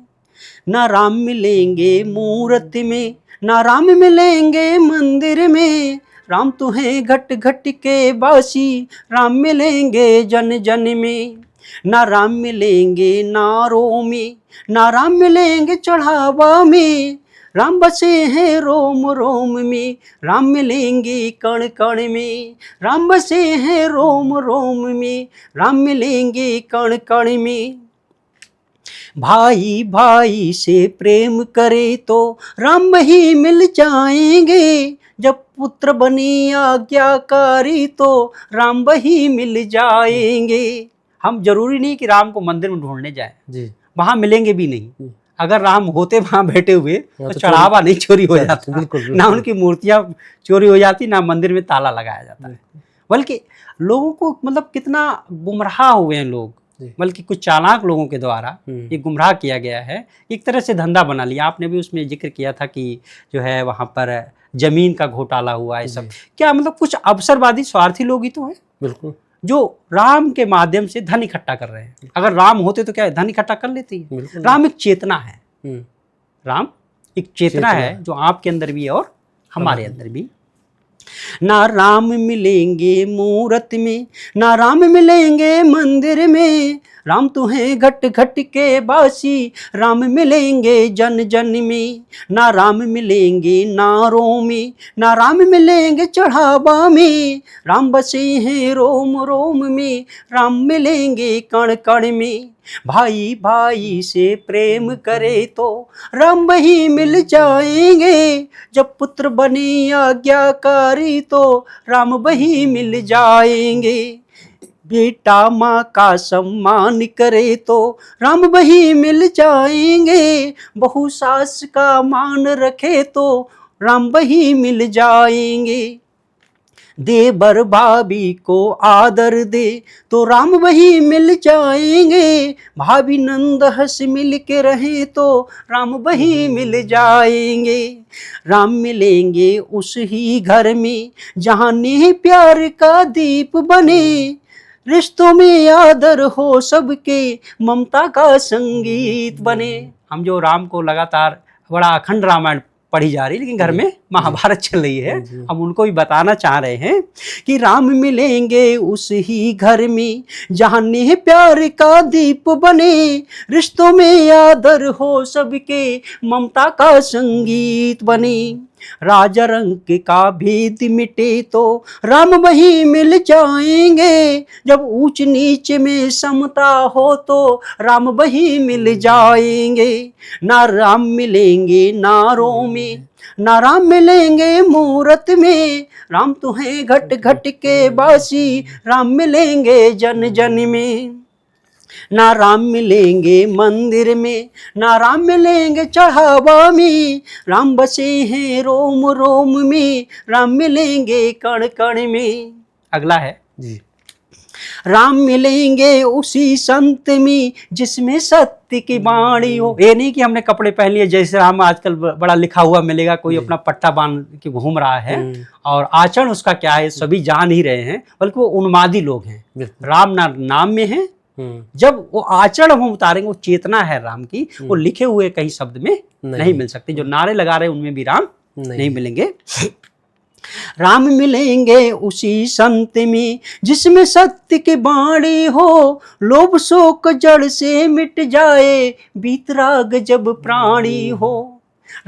ना राम मिलेंगे मूरत में, ना राम मिलेंगे मंदिर में, राम तुम्हें घट घट के बासी, राम मिलेंगे जन जन में। ना राम मिलेंगे नारों में, ना राम मिलेंगे चढ़ावा में, राम बसे हैं रोम रोम में, राम मिलेंगे कण कण में, राम बसे हैं रोम रोम में, राम मिलेंगे कण कण में। भाई भाई से प्रेम करे तो राम ही मिल जाएंगे, जब पुत्र बनी आज्ञाकारी तो राम ही मिल जाएंगे। हम जरूरी नहीं कि राम को मंदिर में ढूंढने जाए, जी। वहां मिलेंगे भी नहीं। अगर राम होते वहां बैठे हुए तो तो चढ़ावा नहीं चोरी हो जाता, बिल्कुल, ना उनकी मूर्तियां चोरी हो जाती, ना मंदिर में ताला लगाया जाता है। बल्कि लोगों को मतलब कितना गुमराह हुए हैं लोग, बल्कि कुछ चालाक लोगों के द्वारा ये गुमराह किया गया है, एक तरह से धंधा बना लिया। आपने भी उसमें जिक्र किया था कि जो है वहाँ पर जमीन का घोटाला हुआ है सब। क्या मतलब कुछ अवसरवादी स्वार्थी लोग ही तो हैं, बिल्कुल, जो राम के माध्यम से धन इकट्ठा कर रहे हैं। अगर राम होते तो क्या धन इकट्ठा कर लेते हैं। राम एक चेतना है, राम एक चेतना है जो आपके अंदर भी है और हमारे अंदर भी। ना राम मिलेंगे मूरत में, ना राम मिलेंगे मंदिर में, राम तुम्हें घट घट के बासी, राम मिलेंगे जन जन में। ना राम मिलेंगे नारों में, ना राम मिलेंगे चढ़ावा में, राम बसे हैं रोम रोम में, राम मिलेंगे कण कण में। भाई भाई से प्रेम करे तो राम ही मिल जाएंगे, जब पुत्र बने आज्ञाकारी तो राम वही मिल जाएंगे। बेटा माँ का सम्मान करे तो राम वही मिल जाएंगे, बहू सास का मान रखे तो राम वही मिल जाएंगे। देवर भाभी को आदर दे तो राम वही मिल जाएंगे, भाभी नंद हंस मिल के रहे तो राम वही मिल जाएंगे। राम मिलेंगे उस ही घर में जहाँ नेह प्यार का दीप बने, रिश्तों में आदर हो सबके, ममता का संगीत बने। हम जो राम को लगातार बड़ा अखंड रामायण पढ़ी जा रही, लेकिन घर में महाभारत चल रही है। हम उनको भी बताना चाह रहे हैं कि राम मिलेंगे उस ही घर में जहाँ नेह प्यार का दीप बने, रिश्तों में आदर हो सबके, ममता का संगीत बने। राजा रंग का भेद मिटे तो राम वही मिल जाएंगे, जब ऊंच नीच में समता हो तो राम वही मिल जाएंगे। ना राम मिलेंगे नारों में, ना राम मिलेंगे मूरत में, राम तुम्हें घट घट के बासी, राम मिलेंगे जन जन में। ना राम मिलेंगे मंदिर में, ना राम मिलेंगे चढ़ावा में, राम बसे हैं रोम रोम में, राम मिलेंगे कण कण में। अगला है जी। राम मिलेंगे उसी संत में जिसमें सत्य की वाणी हो। ये नहीं कि हमने कपड़े पहन लिए, जैसे हम आजकल बड़ा लिखा हुआ मिलेगा, कोई अपना पट्टा बांध के घूम रहा है और आचरण उसका क्या है सभी जान ही रहे हैं, बल्कि वो उन्मादी लोग हैं। राम ना नाम में है, जब वो आचरण हम उतारेंगे, वो चेतना है राम की, वो लिखे हुए कहीं शब्द में नहीं मिल सकती। जो नारे लगा रहे हैं उनमें भी राम नहीं मिलेंगे। राम मिलेंगे उसी संत में जिसमें सत्य की वाणी हो, लोभ शोक जड़ से मिट जाए, बीतराग जब प्राणी हो।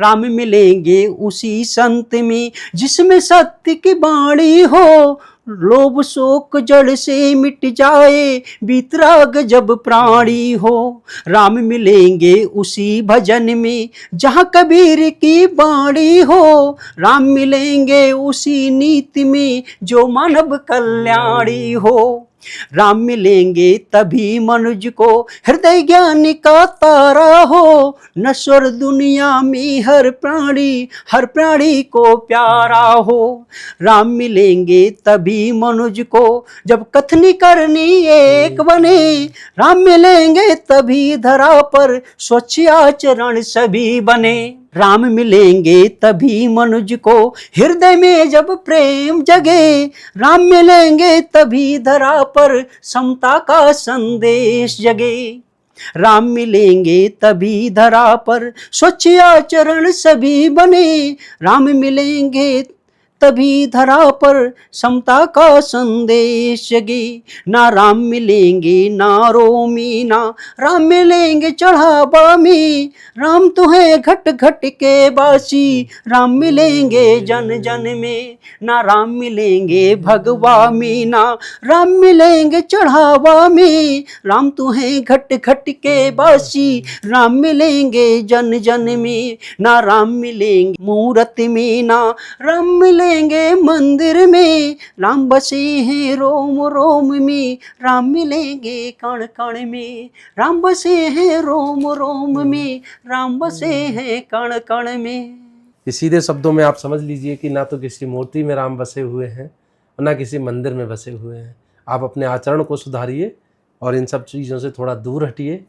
राम मिलेंगे उसी संत में जिसमें सत्य की वाणी हो, लोभ शोक जड़ से मिट जाए, बीतराग जब प्राणी हो। राम मिलेंगे उसी भजन में जहाँ कबीर की वाणी हो, राम मिलेंगे उसी नीति में जो मानव कल्याणी हो। राम मिलेंगे तभी मनुज को हृदय ज्ञान का तारा हो, नश्वर दुनिया में हर प्राणी को प्यारा हो। राम मिलेंगे तभी मनुज को जब कथनी करनी एक बने, राम मिलेंगे तभी धरा पर स्वच्छ आचरण सभी बने। राम मिलेंगे तभी मनुज को हृदय में जब प्रेम जगे, राम मिलेंगे तभी धरा पर समता का संदेश जगे। राम मिलेंगे तभी धरा पर स्वच्छ आचरण सभी बने, राम मिलेंगे तभी धरा पर समता का संदेश जगे। ना राम मिलेंगे ना रोमी ना राम मिलेंगे चढ़ावा में, राम तुम्हें घट घट के बासी राम मिलेंगे जन जन में। ना राम मिलेंगे भगवा में ना राम मिलेंगे चढ़ावा में, राम तुम्हें घट घट के बासी राम मिलेंगे जन जन में। ना राम मिलेंगे मूर्ति में ना राम मिलेंगे मंदिर में, राम बसे हैं रोम रोम में राम मिलेंगे कण कण में। राम बसे हैं रोम रोम में राम बसे हैं कण कण में। ये सीधे शब्दों में आप समझ लीजिए कि ना तो किसी मूर्ति में राम बसे हुए हैं और ना किसी मंदिर में बसे हुए हैं। आप अपने आचरण को सुधारिए और इन सब चीज़ों से थोड़ा दूर हटिए।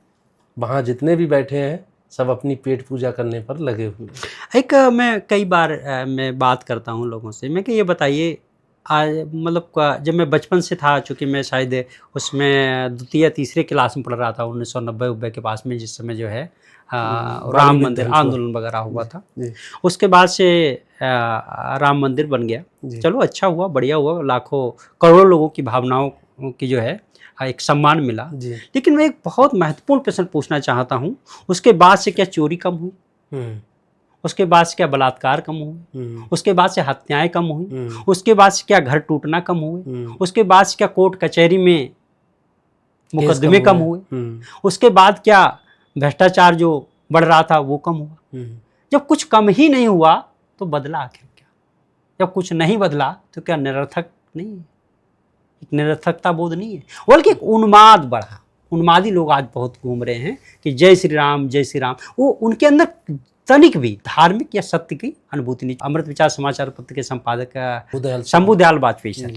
वहाँ जितने भी बैठे हैं सब अपनी पेट पूजा करने पर लगे हुए। एक मैं कई बार मैं बात करता हूँ लोगों से, मैं कि ये बताइए आज मतलब जब मैं बचपन से था, चूँकि मैं शायद उसमें द्वितीय तीसरे क्लास में पढ़ रहा था 1990 के पास में, जिस समय जो है राम मंदिर आंदोलन वगैरह हुआ था। उसके बाद से राम मंदिर बन गया। चलो अच्छा हुआ, बढ़िया हुआ, लाखों करोड़ों लोगों की भावनाओं की जो है एक सम्मान मिला। लेकिन मैं एक बहुत महत्वपूर्ण प्रश्न पूछना चाहता हूँ, उसके बाद से क्या चोरी कम हुई? उसके बाद से क्या बलात्कार कम हुए? उसके बाद से हत्याएं कम हुई? उसके बाद से क्या घर टूटना कम हुए? उसके बाद से क्या कोर्ट कचहरी में मुकदमे कम हुए? उसके बाद क्या भ्रष्टाचार जो बढ़ रहा था वो कम हुआ? जब कुछ कम ही नहीं हुआ तो बदला आखिर क्या? जब कुछ नहीं बदला तो क्या निरर्थक नहीं है? एक निरर्थकता बोध नहीं है, बल्कि एक उन्माद बढ़ा। उन्मादी लोग आज बहुत घूम रहे हैं कि जय श्री राम जय श्री राम। वो उनके अंदर तनिक भी धार्मिक या सत्य की अनुभूति नहीं। अमृत विचार समाचार पत्र के संपादक शंभू दयाल वाजपेयी सर,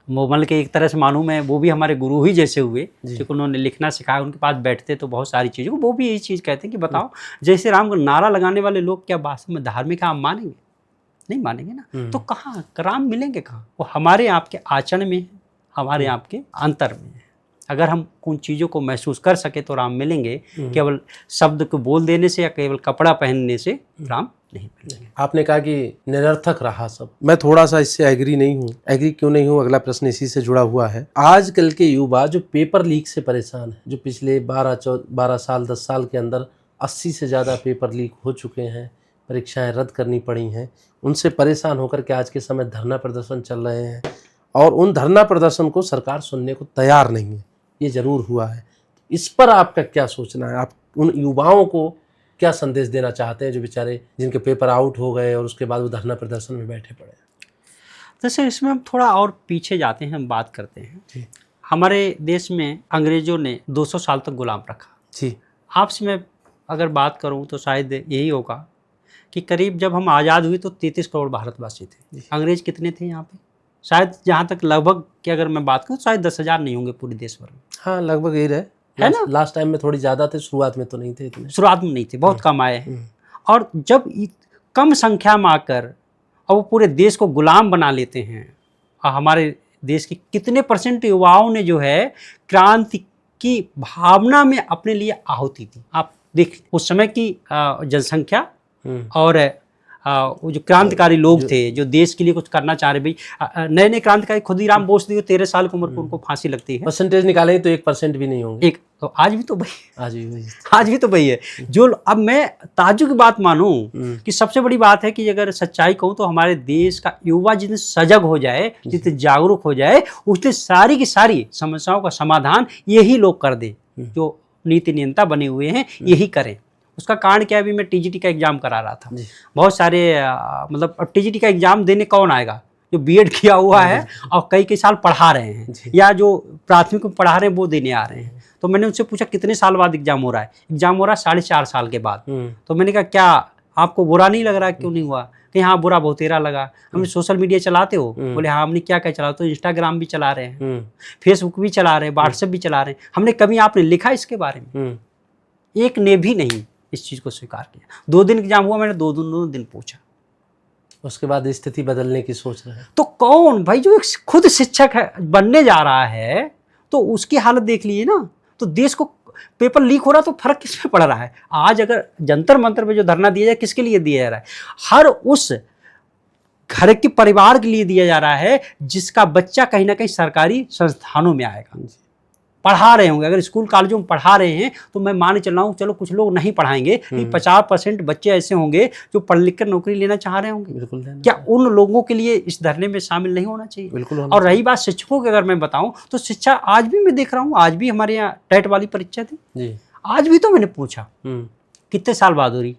मोमल के एक तरह से मानूं मैं, वो भी हमारे गुरु ही जैसे हुए, क्योंकि उन्होंने लिखना सिखाया। उनके पास बैठते तो बहुत सारी चीज़ों को वो भी यही चीज़ कहते हैं कि बताओ जय श्री राम को नारा लगाने वाले लोग क्या वास्तव में धार्मिक हम मानेंगे? नहीं मानेंगे ना। तो कहाँ राम मिलेंगे? कहाँ? वो हमारे आपके आचरण में है, हमारे आपके अंतर में है। अगर हम उन चीज़ों को महसूस कर सके तो राम मिलेंगे। केवल शब्द को बोल देने से या केवल कपड़ा पहनने से राम नहीं मिलेंगे। आपने कहा कि निरर्थक रहा सब, मैं थोड़ा सा इससे एग्री नहीं हूँ। एग्री क्यों नहीं हूँ? अगला प्रश्न इसी से जुड़ा हुआ है। आजकल के युवा जो पेपर लीक से परेशान है, जो पिछले 12 साल 10 साल के अंदर 80 से ज़्यादा पेपर लीक हो चुके हैं, परीक्षाएं रद्द करनी पड़ी हैं, उनसे परेशान होकर के आज के समय धरना प्रदर्शन चल रहे हैं और उन धरना प्रदर्शन को सरकार सुनने को तैयार नहीं है। ये जरूर हुआ है। इस पर आपका क्या सोचना है? आप उन युवाओं को क्या संदेश देना चाहते हैं जो बेचारे जिनके पेपर आउट हो गए और उसके बाद वो धरना प्रदर्शन में बैठे पड़े? जैसे इसमें हम थोड़ा और पीछे जाते हैं, हम बात करते हैं। हमारे देश में अंग्रेजों ने 200 साल तक गुलाम रखा जी। आपसे मैं अगर बात करूं तो शायद यही होगा कि करीब जब हम आज़ाद हुए तो 33 करोड़ भारतवासी थे। अंग्रेज कितने थे यहाँ पे? शायद जहाँ तक लगभग की अगर मैं बात करूँ शायद 10,000 नहीं होंगे पूरे देश भर में। हाँ, लगभग यही रहे, है ना। लास्ट टाइम में थोड़ी ज़्यादा थे, शुरुआत में तो नहीं थे इतने। शुरुआत में नहीं थे, बहुत कम आए हैं। और जब कम संख्या में आकर और वो पूरे देश को गुलाम बना लेते हैं, और हमारे देश के कितने % युवाओं ने जो है क्रांति की भावना में अपने लिए आहुति दी। आप देख उस समय की जनसंख्या और वो जो क्रांतिकारी लोग थे जो देश के लिए कुछ करना चाह रहे। भाई नए नए क्रांतिकारी खुदीराम बोस थे, 13 साल की उम्र को उनको फांसी लगती है। परसेंटेज निकालेंगे तो 1% भी नहीं होंगे। एक तो आज भी तो वही है जो अब मैं ताज्जुब की बात मानूं कि सबसे बड़ी बात है कि अगर सच्चाई कहूं तो हमारे देश का युवा जितने सजग हो जाए, जितने जागरूक हो जाए, उससे सारी की सारी समस्याओं का समाधान यही लोग कर दे जो नीति नियंता बने हुए हैं, यही करें। उसका कारण क्या है? अभी मैं टीजीटी का एग्जाम करा रहा था। बहुत सारे मतलब अब टीजीटी का एग्जाम देने कौन आएगा? जो बीएड किया हुआ है और कई कई साल पढ़ा रहे हैं, जी। या जो प्राथमिक में पढ़ा रहे हैं वो देने आ रहे हैं। तो मैंने उनसे पूछा कितने साल बाद एग्जाम हो रहा है? एग्जाम हो रहा है 4.5 साल के बाद। तो मैंने कहा क्या आपको बुरा नहीं लग रहा? क्यों नहीं हुआ? कि हाँ बुरा बहुत तेरा लगा। हमने सोशल मीडिया चलाते हो? बोले हाँ। हमने क्या क्या चला? तो इंस्टाग्राम भी चला रहे हैं, फेसबुक भी चला रहे हैं, व्हाट्सएप भी चला रहे हैं। हमने कभी आपने लिखा इसके बारे में? एक ने भी नहीं इस चीज़ को स्वीकार किया। 2 दिन एग्जाम हुआ, मैंने दोनों दिन पूछा। उसके बाद स्थिति बदलने की सोच रहे हैं। तो कौन भाई जो एक खुद शिक्षक है बनने जा रहा है, तो उसकी हालत देख लीजिए ना। तो देश को पेपर लीक हो रहा तो फर्क किस में पड़ रहा है? आज अगर जंतर मंतर पे जो धरना दिया जाए, किसके लिए दिया जा रहा है? हर उस घर के परिवार के लिए दिया जा रहा है जिसका बच्चा कहीं ना कहीं सरकारी संस्थानों में आएगा, पढ़ा रहे होंगे। अगर स्कूल कॉलेजों में पढ़ा रहे हैं तो मैं मान चल रहा हूँ, चलो कुछ लोग नहीं पढ़ाएंगे, 50% बच्चे ऐसे होंगे जो पढ़ लिख कर नौकरी लेना चाह रहे होंगे। बिल्कुल। क्या उन लोगों के लिए इस धरने में शामिल नहीं होना चाहिए? बिल्कुल। और रही बात शिक्षकों की, अगर मैं बताऊं तो शिक्षा आज भी मैं देख रहा हूँ, आज भी हमारे यहाँ टेट वाली परीक्षा थी जी। आज भी तो मैंने पूछा कितने साल बाद हो रही?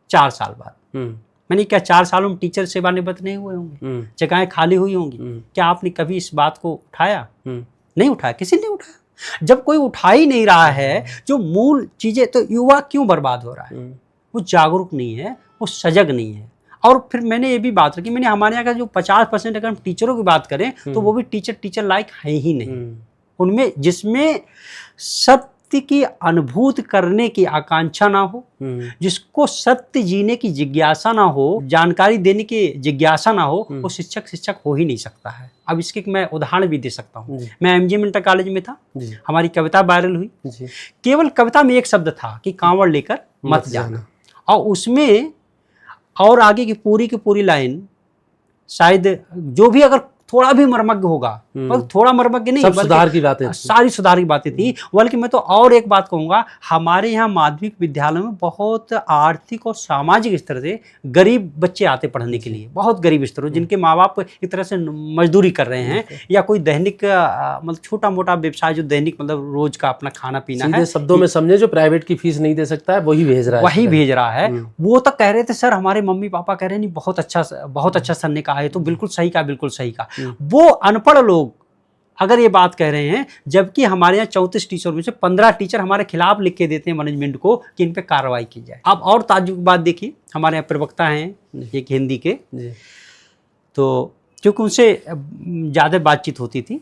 4 साल बाद। मैंने क्या 4 सालों में टीचर सेवानिवृत्त नहीं हुए होंगे? जगहें खाली हुई होंगी? क्या आपने कभी इस बात को उठाया? नहीं उठाया, किसी ने उठाया। जब कोई उठा ही नहीं रहा है जो मूल चीजें, तो युवा क्यों बर्बाद हो रहा है? वो जागरूक नहीं है, वो सजग नहीं है। और फिर मैंने ये भी बात रखी, मैंने हमारे यहाँ का जो 50% अगर हम टीचरों की बात करें तो वो भी टीचर लायक है ही नहीं। उनमें जिसमें सत्य की अनुभूति करने की आकांक्षा ना हो, जिसको सत्य जीने की जिज्ञासा ना हो, जानकारी देने की जिज्ञासा ना हो, वो शिक्षक हो ही नहीं सकता है। अब इसके मैं उदाहरण भी दे सकता हूँ। मैं एमजी इंटर कॉलेज में था, हमारी कविता वायरल हुई। केवल कविता में एक शब्द था कि कांवड़ लेकर मत जाना, और उसमें और आगे की पूरी लाइन शायद जो भी अगर थोड़ा भी मर्मज्ञ होगा, पर थोड़ा मर्मज्ञ नहीं, सब सुधार की बातें, सारी सुधार की बातें थी। बल्कि मैं तो और एक बात कहूँगा, हमारे यहाँ माध्यमिक विद्यालयों में बहुत आर्थिक और सामाजिक स्तर से गरीब बच्चे आते पढ़ने के लिए, बहुत गरीब स्तर, जिनके माँ बाप एक तरह से मजदूरी कर रहे हैं, या कोई दैनिक मतलब छोटा मोटा व्यवसाय जो दैनिक मतलब रोज का अपना खाना पीना है। शब्दों में समझे, जो प्राइवेट की फीस नहीं दे सकता है वही भेज रहा है, वो तक कह रहे थे सर, हमारे मम्मी पापा कह रहे नहीं बहुत अच्छा सर ने कहा है, तो बिल्कुल सही कहा, बिल्कुल सही कहा। वो अनपढ़ लोग अगर ये बात कह रहे हैं, जबकि हमारे यहाँ 34 टीचर में से 15 टीचर हमारे खिलाफ लिख के देते हैं मैनेजमेंट को कि इन पे कार्रवाई की जाए। अब और ताज्जुब की बात देखिए, हमारे यहाँ प्रवक्ता हैं एक हिंदी के, तो क्योंकि उनसे ज़्यादा बातचीत होती थी,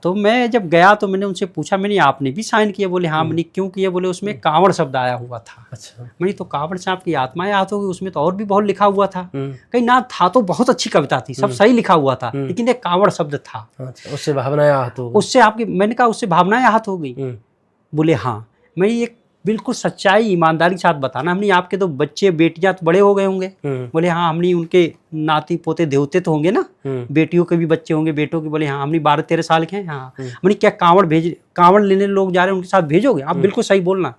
तो मैं जब गया तो मैंने उनसे पूछा, मैंने आपने भी साइन किया? बोले हाँ। मैंने क्यों किया? बोले उसमें कांवड़ शब्द आया हुआ था। अच्छा। मैंने तो कांवड़ से आपकी आत्मा याद होगी, उसमें तो और भी बहुत लिखा हुआ था। कहीं ना था तो बहुत अच्छी कविता थी, सब सही लिखा हुआ था, लेकिन एक कांवड़ शब्द था। उससे भावनाएं आहत हो गई? उससे आपकी, मैंने कहा उससे भावनाएं आहत हो गई? बोले हाँ। मैं एक बिल्कुल सच्चाई ईमानदारी के साथ बताना, हमने आपके तो बच्चे बेटियां तो बड़े हो गए होंगे? बोले हाँ। हमने उनके नाती पोते देवते तो होंगे ना, बेटियों के भी बच्चे होंगे, बेटों के? बोले हाँ। हमने 12-13 साल के हैं। हाँ। मैंने क्या कांवड़ लेने लोग जा रहे हैं, उनके साथ भेजोगे आप? बिल्कुल सही बोलना।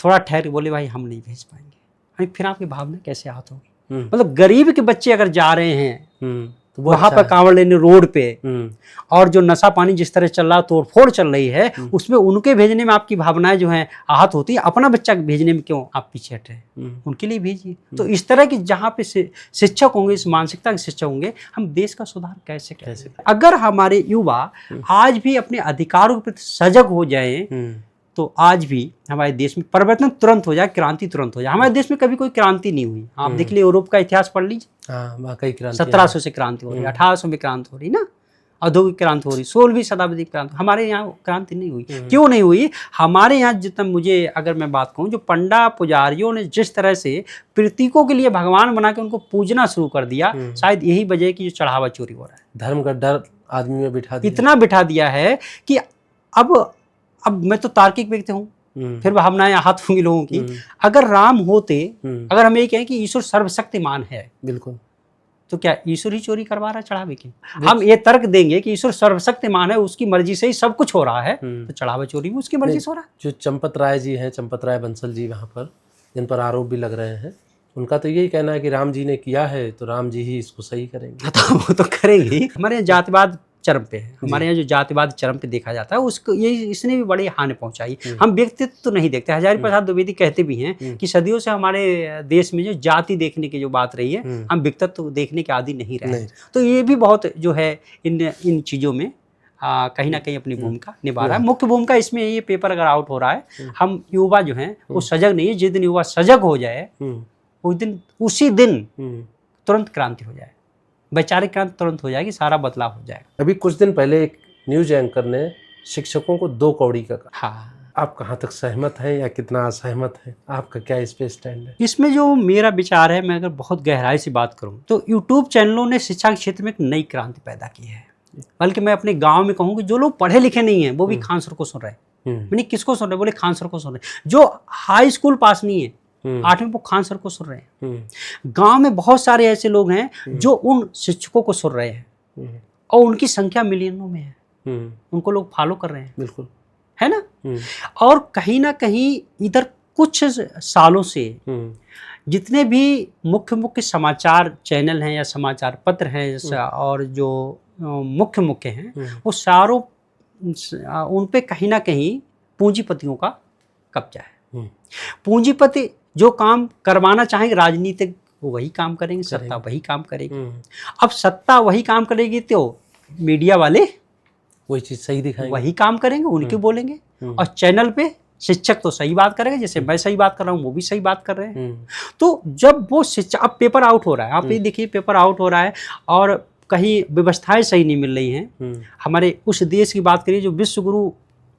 थोड़ा ठहर। बोले भाई हम नहीं भेज पाएंगे। फिर आपकी भावना कैसे आहत होगी? मतलब गरीब के बच्चे अगर जा रहे हैं तो वहां पर कांवड़ लेने रोड पे, और जो नशा पानी जिस तरह चल रहा, तोड़फोड़ चल रही है, उसमें उनके भेजने में आपकी भावनाएं जो हैं आहत होती है। अपना बच्चा भेजने में क्यों आप पीछे हटे? उनके लिए भेजिए। तो इस तरह की जहाँ पे शिक्षक होंगे, इस मानसिकता के शिक्षक होंगे, हम देश का सुधार कैसे करें? अगर हमारे युवा आज भी अपने अधिकारों के प्रति सजग हो जाए तो आज भी हमारे देश में परिवर्तन तुरंत हो जाए, क्रांति तुरंत हो जाए। हमारे देश में कभी कोई क्रांति नहीं हुई। आप देख लीजिए, यूरोप का इतिहास पढ़ लीजिए। 1700 से क्रांति हो रही, 1800 में क्रांति हो रही ना, औद्योगिक क्रांति हो रही, 16वीं शताब्दी की क्रांति। हमारे यहाँ क्रांति नहीं हुई। क्यों नहीं हुई? हमारे यहाँ जितना, मुझे अगर मैं बात कहूँ, जो पंडा पुजारियों ने जिस तरह से प्रतीकों के लिए भगवान बना के उनको पूजना शुरू कर दिया, शायद यही वजह है कि जो चढ़ावा चोरी हो रहा है। धर्म का डर आदमी में इतना बिठा दिया है कि अब मैं तो तार्किक व्यक्ति हूँ, फिर भावनाएं आहत होंगी लोगों की। अगर राम होते, अगर हम ये कहें कि ईश्वर सर्वशक्तिमान है, बिल्कुल, तो क्या ईश्वर ही चोरी करवा रहा है चढ़ावे की? हम ये तर्क देंगे कि ईश्वर सर्वशक्तिमान है, उसकी मर्जी से ही सब कुछ हो रहा है, तो चढ़ावा चोरी भी उसकी मर्जी से हो रहा है। जो चंपत राय जी हैं, चंपत राय बंसल जी, वहाँ पर जिन पर आरोप भी लग रहे हैं, उनका तो यही कहना है कि राम जी ने किया है तो राम जी ही इसको सही करेंगे। तो वो तो करेंगे ही। हमारे जातिवाद चरम पे है। हमारे यहाँ जो जातिवाद चरम पे देखा जाता है, उसको ये इसने भी बड़ी हानि पहुंचाई। हम व्यक्तित्व तो नहीं देखते। हजारी प्रसाद द्विवेदी कहते भी हैं कि सदियों से हमारे देश में जो जाति देखने की जो बात रही है, हम व्यक्तित्व तो देखने के आदि नहीं रहे। तो ये भी बहुत जो है इन चीज़ों में कहीं ना कहीं अपनी भूमिका निभा रहा है। मुख्य भूमिका इसमें ये पेपर अगर आउट हो रहा है, हम युवा जो हैं वो सजग नहीं है। जिस दिन युवा सजग हो जाए उसी दिन तुरंत क्रांति हो जाए, वैचारिक क्रांति तुरंत हो जाएगी, सारा बदलाव हो जाएगा। अभी कुछ दिन पहले एक न्यूज एंकर ने शिक्षकों को 2 कौड़ी का कहा। हाँ, आप कहाँ तक सहमत हैं या कितना असहमत हैं? आपका क्या इस पे स्टैंड है? इसमें जो मेरा विचार है, मैं अगर बहुत गहराई से बात करूं तो यूट्यूब चैनलों ने शिक्षा के क्षेत्र में एक नई क्रांति पैदा की है। बल्कि मैं अपने गांव में कहूँ कि जो लोग पढ़े लिखे नहीं हैं वो भी खान सर को सुन रहे हैं। मैंने किसको सुन रहे? बोले खान सर को सुन रहे हैं। जो हाई स्कूल पास नहीं है 8वीं, वो खान सर को सुन रहे हैं। गांव में बहुत सारे ऐसे लोग हैं जो उन शिक्षकों को सुन रहे हैं और उनकी संख्या मिलियनों में है। उनको लोग फॉलो कर रहे हैं, बिल्कुल, है ना। और कहीं ना कहीं इधर कुछ सालों से जितने भी मुख्य समाचार चैनल हैं या समाचार पत्र हैं और जो मुख्य हैं, वो सारों उन पे कहीं ना कहीं पूंजीपतियों का कब्जा है। पूंजीपति जो काम करवाना चाहेंगे राजनीतिक, वो वही काम करेंगे, सत्ता वही काम करेगी। अब सत्ता वही काम करेगी तो मीडिया वाले वही चीज सही दिखाएंगे, वही काम करेंगे, उनके बोलेंगे। और चैनल पे शिक्षक तो सही बात करेंगे, जैसे मैं सही बात कर रहा हूँ वो भी सही बात कर रहे हैं। तो जब वो शिक्षा, अब पेपर आउट हो रहा है, आप ये देखिए पेपर आउट हो रहा है और कहीं व्यवस्थाएं सही नहीं मिल रही हैं। हमारे उस देश की बात करिए जो विश्व गुरु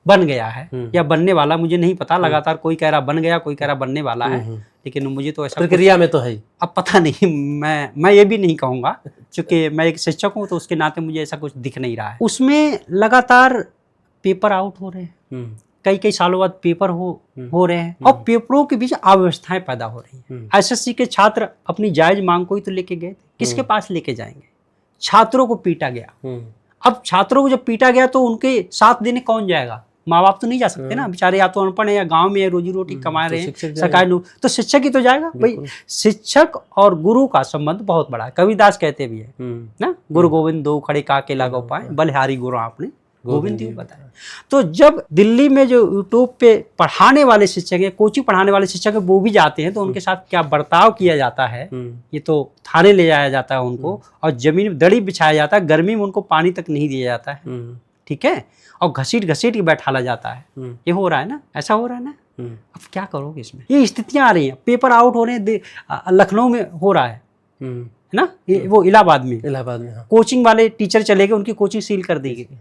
बन गया है या बनने वाला, मुझे नहीं पता, लगातार कोई कह रहा बन गया, कोई कह रहा बनने वाला है, लेकिन मुझे तो ऐसा प्रक्रिया में तो है, अब पता नहीं। मैं ये भी नहीं कहूँगा, क्योंकि मैं एक शिक्षक हूँ तो उसके नाते मुझे ऐसा कुछ दिख नहीं रहा है। उसमें लगातार पेपर आउट हो रहे हैं, कई सालों बाद पेपर हो रहे हैं और पेपरों के बीच अव्यवस्थाएं पैदा हो रही हैं। एसएससी के छात्र अपनी जायज मांग को ही तो लेके गए, किसके पास लेके जाएंगे? छात्रों को पीटा गया। अब छात्रों को जब पीटा गया तो उनके साथ देने कौन जाएगा? माँ बाप तो नहीं जा सकते ना, बेचारे या तो अनपढ़ है या गांव में रोजी रोटी कमा रहे हैं, सरकारी तो शिक्षक ही तो जाएगा भाई। शिक्षक और गुरु का संबंध बहुत बड़ा है। कबीरदास कहते भी है ना, गुरु गोविंद दो खड़े काके लागो पाए, बलिहारी गुरु आपने गोविंद जी बताया। तो जब दिल्ली में जो यूट्यूब पे पढ़ाने वाले शिक्षक है, कोचिंग पढ़ाने वाले शिक्षक है, वो भी जाते हैं तो उनके साथ क्या बर्ताव किया जाता है, ये तो थाने ले जाया जाता है उनको और जमीन में दड़ी बिछाया जाता है, गर्मी में उनको पानी तक नहीं दिया जाता है, ठीक है, और घसीट के बैठाला जाता है। ये हो रहा है ना, ऐसा हो रहा है ना। अब क्या करोगे इसमें? ये स्थितियां आ रही हैं, पेपर आउट हो रहे हैं, लखनऊ में हो रहा है ना, वो इलाहाबाद में हाँ। कोचिंग वाले टीचर चले गए, उनकी कोचिंग सील कर दी गई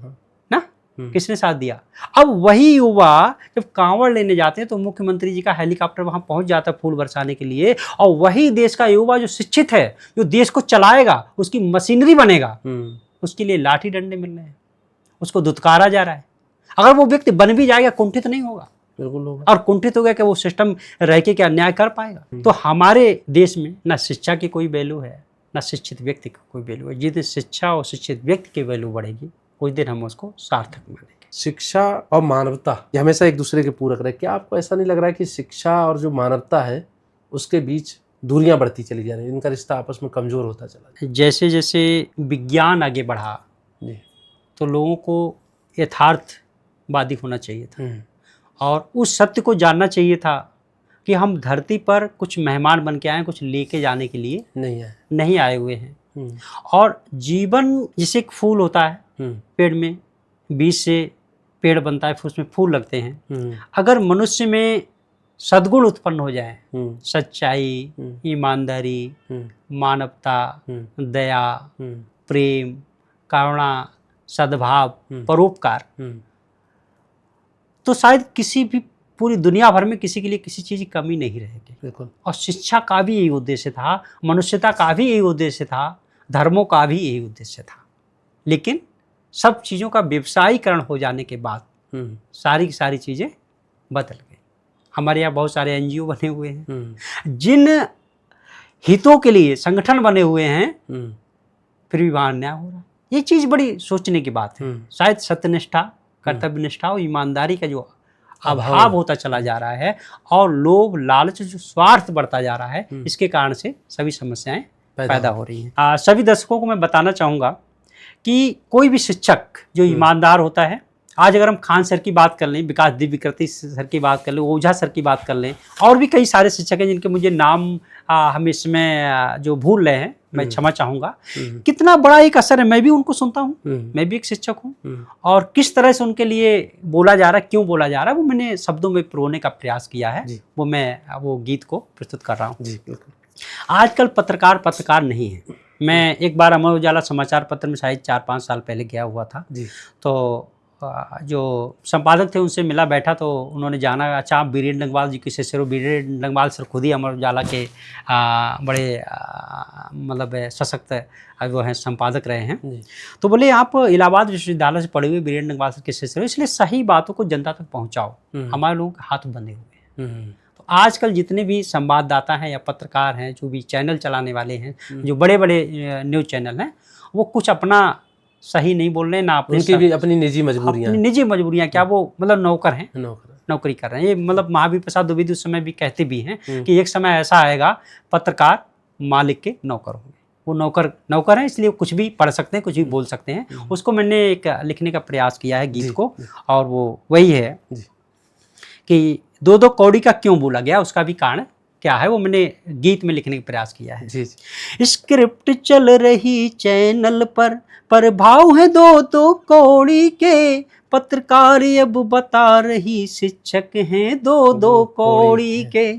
ना। किसने साथ दिया? अब वही युवा जब कांवड़ लेने जाते हैं तो मुख्यमंत्री जी का हेलीकॉप्टर वहां पहुंच जाता है फूल बरसाने के लिए, और वही देश का युवा जो शिक्षित है, जो देश को चलाएगा, उसकी मशीनरी बनेगा, उसके लिए लाठी डंडे मिल रहे हैं, उसको धुतकारा जा रहा है। अगर वो व्यक्ति बन भी जाएगा, कुंठित नहीं होगा, बिल्कुल होगा। और कुंठित हो गया कि वो सिस्टम रह के क्या न्याय कर पाएगा? तो हमारे देश में ना शिक्षा की कोई वैल्यू है, ना शिक्षित व्यक्ति की कोई वैल्यू है। जिस दिन शिक्षा और शिक्षित व्यक्ति की वैल्यू बढ़ेगी, उस दिन हम उसको सार्थक मानेंगे। शिक्षा और मानवता ये हमेशा एक दूसरे के पूरक रहे। क्या आपको ऐसा नहीं लग रहा है कि शिक्षा और जो मानवता है उसके बीच दूरियां बढ़ती चली जा रही हैं, इनका रिश्ता आपस में कमजोर होता चला? जैसे जैसे विज्ञान आगे बढ़ा तो लोगों को यथार्थवादी होना चाहिए था और उस सत्य को जानना चाहिए था कि हम धरती पर कुछ मेहमान बन के आए, कुछ लेके जाने के लिए नहीं आए हुए हैं। और जीवन जैसे एक फूल होता है, पेड़ में बीज से पेड़ बनता है, फिर उसमें फूल लगते हैं। अगर मनुष्य में सद्गुण उत्पन्न हो जाए, सच्चाई, ईमानदारी, मानवता, दया, प्रेम, करुणा, सद्भाव, परोपकार, तो शायद किसी भी पूरी दुनिया भर में किसी के लिए किसी चीज़ की कमी नहीं रहेगी। बिल्कुल। और शिक्षा का भी यही उद्देश्य था, मनुष्यता का भी यही उद्देश्य था, धर्मों का भी यही उद्देश्य था। लेकिन सब चीज़ों का व्यवसायीकरण हो जाने के बाद सारी की सारी चीज़ें बदल गई। हमारे यहाँ बहुत सारे एनजीओ बने हुए हैं, जिन हितों के लिए संगठन बने हुए हैं, फिर भी वहाँ अन्याय हो रहा है। ये चीज़ बड़ी सोचने की बात है। शायद सत्यनिष्ठा, कर्तव्यनिष्ठा और ईमानदारी का जो अभाव होता चला जा रहा है और लोभ, लालच, जो स्वार्थ बढ़ता जा रहा है, इसके कारण से सभी समस्याएं पैदा हो रही हैं। सभी दर्शकों को मैं बताना चाहूँगा कि कोई भी शिक्षक जो ईमानदार होता है, आज अगर हम खान सर की बात कर लें, विकास दिव्यकृति सर की बात कर लें, ओझा सर की बात कर लें, और भी कई सारे शिक्षक हैं जिनके मुझे नाम हम इसमें जो भूल रहे हैं, मैं क्षमा चाहूँगा। कितना बड़ा एक असर है, मैं भी उनको सुनता हूँ, मैं भी एक शिक्षक हूँ, और किस तरह से उनके लिए बोला जा रहा है, क्यों बोला जा रहा है, वो मैंने शब्दों में पिरोने का प्रयास किया है, वो मैं वो गीत को प्रस्तुत कर रहा हूँ। आजकल पत्रकार नहीं है। मैं एक बार अमर उजाला समाचार पत्र में शायद 4-5 साल पहले गया हुआ था, तो जो संपादक थे उनसे मिला बैठा, तो उन्होंने जाना, अच्छा आप बीरेन डंगवाल जी के शिष्य हो। बीरेन डंगवाल सर खुद ही अमर उजाला के बड़े मतलब सशक्त वो हैं, संपादक रहे हैं। तो बोले आप इलाहाबाद विश्वविद्यालय से पढ़े हुए बीरेन डंगवाल सर के शिष्य हो, इसलिए सही बातों को जनता तक पहुँचाओ, हमारे लोगों के हाथ बंधे हुए हैं। तो आजकल जितने भी संवाददाता हैं या पत्रकार हैं, जो भी चैनल चलाने वाले हैं, जो बड़े बड़े न्यूज़ चैनल हैं, वो कुछ अपना सही नहीं बोल रहे हैं, ना उनकी भी अपनी निजी मजबूरियां क्या, वो मतलब नौकर हैं, नौकरी कर रहे हैं। ये मतलब महावीर प्रसाद द्विवेदी उस समय भी कहते भी हैं कि एक समय ऐसा आएगा पत्रकार मालिक के नौकर होंगे। वो नौकर हैं, इसलिए कुछ भी पढ़ सकते हैं, कुछ भी बोल सकते हैं। उसको मैंने एक लिखने का प्रयास किया है गीत को, और वो वही है कि 2-2 कौड़ी का क्यों बोला गया, उसका भी कारण क्या है, वो मैंने गीत में लिखने का प्रयास किया है। स्क्रिप्ट चल रही चैनल पर भाव है 2-2 कौड़ी के, पत्रकार अब बता रही शिक्षक हैं 2-2 कौड़ी के।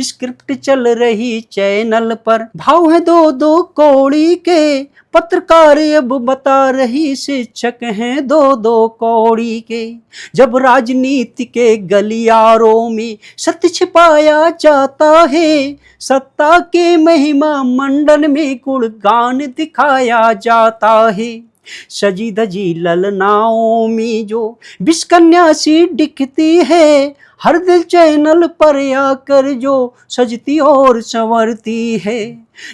स्क्रिप्ट चल रही चैनल पर भाव है 2-2 कौड़ी के, पत्रकार अब बता रही शिक्षक हैं 2-2 कौड़ी के। जब राजनीति के गलियारों में सत्य छिपाया जाता है, सत्ता के महिमा मंडल में गुणगान दिखाया जाता है। सजी धजी ललनाओं में जो विषकन्या सी दिखती है, हर दिल चैनल पर आकर जो सजती और संवरती है।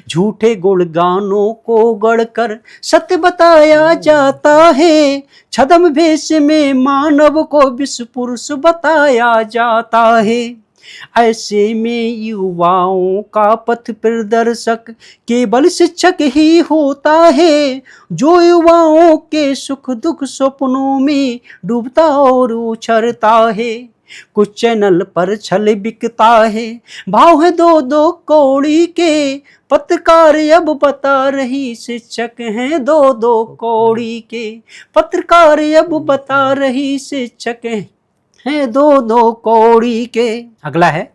झूठे गुणगानों को गढ़कर सत्य बताया जाता है, छद्म भेष में मानव को विश्व पुरुष बताया जाता है। ऐसे में युवाओं का पथ प्रदर्शक केवल शिक्षक ही होता है, जो युवाओं के सुख दुख सपनों में डूबता और उछरता है। कुछ चैनल पर छल बिकता है, भाव है 2-2 कौड़ी के, पत्रकार अब बता रही शिक्षक हैं 2-2 कौड़ी के। पत्रकार अब बता रही शिक्षक हैं 2-2 कौड़ी के। अगला है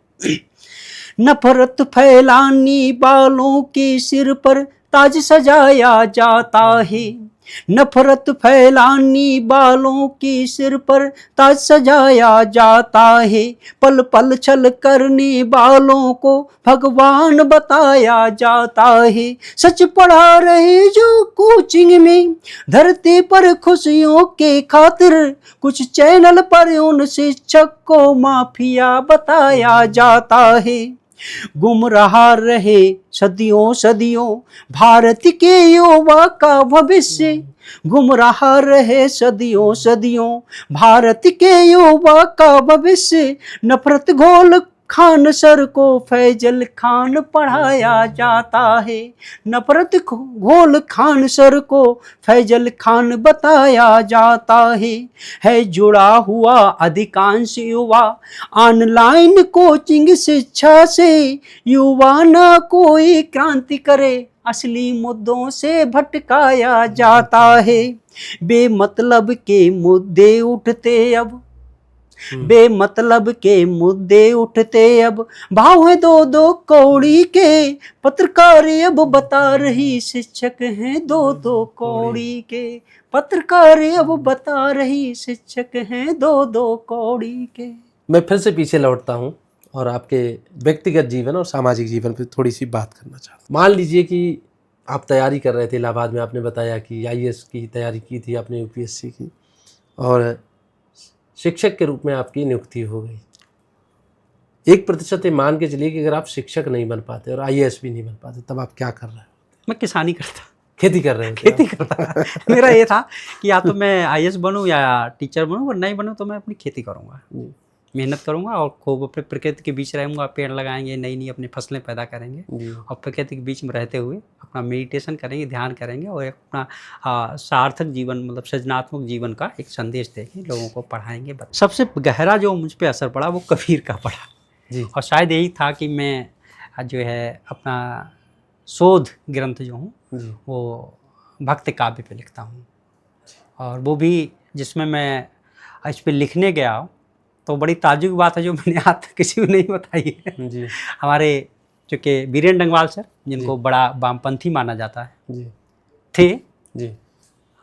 नफरत फैलानी बालों के सिर पर ताज सजाया जाता है। नफरत फैलानी बालों की सिर पर ताज सजाया जाता है, पल पल छल करने वालों को भगवान बताया जाता है। सच पढ़ा रहे जो कोचिंग में धरती पर खुशियों के खातिर, कुछ चैनल पर उन शिक्षक को माफिया बताया जाता है। गुमराह रहे सदियों सदियों भारत के युवा का भविष्य, गुमराह रहे सदियों सदियों भारत के युवा का भविष्य। नफरत घोल खान सर को फैजल खान पढ़ाया जाता है, नफरत घोल खान सर को फैजल खान बताया जाता है। जुड़ा हुआ अधिकांश युवा ऑनलाइन कोचिंग शिक्षा से, युवा ना कोई क्रांति करे असली मुद्दों से भटकाया जाता है। बेमतलब के मुद्दे उठते अब, बेमतलब के मुद्दे उठते अब, भाव है 2-2 कौड़ी के। पत्रकार अब बता रही शिक्षक हैं 2-2 कौड़ी के। पत्रकार अब बता रही शिक्षक हैं 2-2 कौड़ी के। मैं फिर से पीछे लौटता हूँ और आपके व्यक्तिगत जीवन और सामाजिक जीवन पर थोड़ी सी बात करना चाहता हूँ। मान लीजिए कि आप तैयारी कर रहे थे इलाहाबाद में, आपने बताया कि IAS की तैयारी की थी आपने, UPSC की, और शिक्षक के रूप में आपकी नियुक्ति हो गई। 1% मान के चलिए कि अगर आप शिक्षक नहीं बन पाते और IAS भी नहीं बन पाते, तब आप क्या कर रहे हो? मैं किसानी करता, खेती कर रहे थे? खेती करता मेरा ये था कि या तो मैं IAS बनूं या टीचर बनूं, और नहीं बनूं तो मैं अपनी खेती करूंगा। मेहनत करूँगा और खूब अपने प्रकृति के बीच रहूँगा, पेड़ लगाएंगे, नई नई अपनी फसलें पैदा करेंगे जी और प्रकृति के बीच में रहते हुए अपना मेडिटेशन करेंगे, ध्यान करेंगे और एक अपना सार्थक जीवन मतलब सृजनात्मक जीवन का एक संदेश देंगे, लोगों को पढ़ाएंगे। सबसे गहरा जो मुझ पर असर पड़ा वो कबीर का पड़ा जी और शायद यही था कि मैं जो है अपना शोध ग्रंथ जो हूँ जी वो भक्त काव्य पे लिखता हूँ और वो भी जिसमें मैं इस पे लिखने गया तो बड़ी ताज्जुब की बात है जो मैंने आज तक किसी को नहीं बताई है। जी हमारे चूँकि वीरेंद्र डंगवाल सर जिनको बड़ा वामपंथी माना जाता है जी थे जी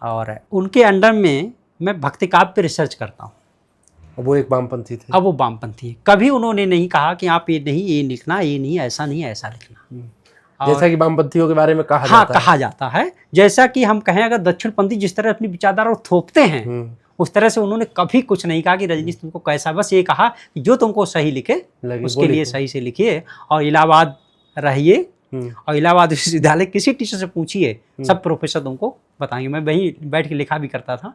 और उनके अंडर में मैं भक्ति काव्य पे रिसर्च करता हूँ। वो एक वामपंथी थे। अब वो वामपंथी है, कभी उन्होंने नहीं कहा कि आप ये नहीं ये लिखना, ये नहीं ऐसा नहीं ऐसा लिखना। जैसा कि वामपंथियों के बारे में कहा हाँ जाता कहा जाता है, जैसा कि हम कहें अगर दक्षिणपंथी जिस तरह अपनी विचारधारा को थोपते हैं उस तरह से उन्होंने कभी कुछ नहीं कहा कि रजनीश तुमको कैसा, बस ये कहा कि जो तुमको सही लिखे लगे उसके लिए सही से लिखिए और इलाहाबाद रहिए और इलाहाबाद विश्वविद्यालय किसी टीचर से पूछिए, सब प्रोफेसर तुमको बताएंगे। मैं वहीं बैठ के लिखा भी करता था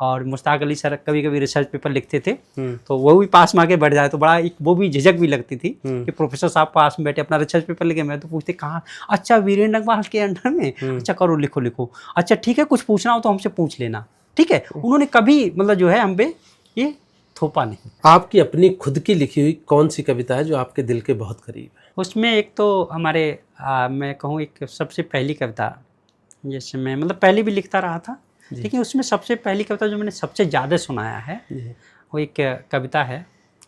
और मुश्ताक अली सर कभी कभी रिसर्च पेपर लिखते थे तो वो भी पास में आके बैठ जाए तो बड़ा एक वो भी झिझक भी लगती थी कि प्रोफेसर साहब पास में बैठे अपना रिसर्च पेपर लिखे, मैं तो पूछते कहाँ, अच्छा वीरेंद्र डंगवाल के अंडर में, अच्छा करो लिखो लिखो, अच्छा ठीक है कुछ पूछना हो तो हमसे पूछ लेना, ठीक है। उन्होंने कभी मतलब जो है हम पे ये थोपा नहीं। आपकी अपनी खुद की लिखी हुई कौन सी कविता है जो आपके दिल के बहुत करीब है? उसमें एक तो हमारे मैं कहूँ एक सबसे पहली कविता जैसे मैं मतलब पहले भी लिखता रहा था, लेकिन उसमें सबसे पहली कविता जो मैंने सबसे ज़्यादा सुनाया है वो एक कविता है।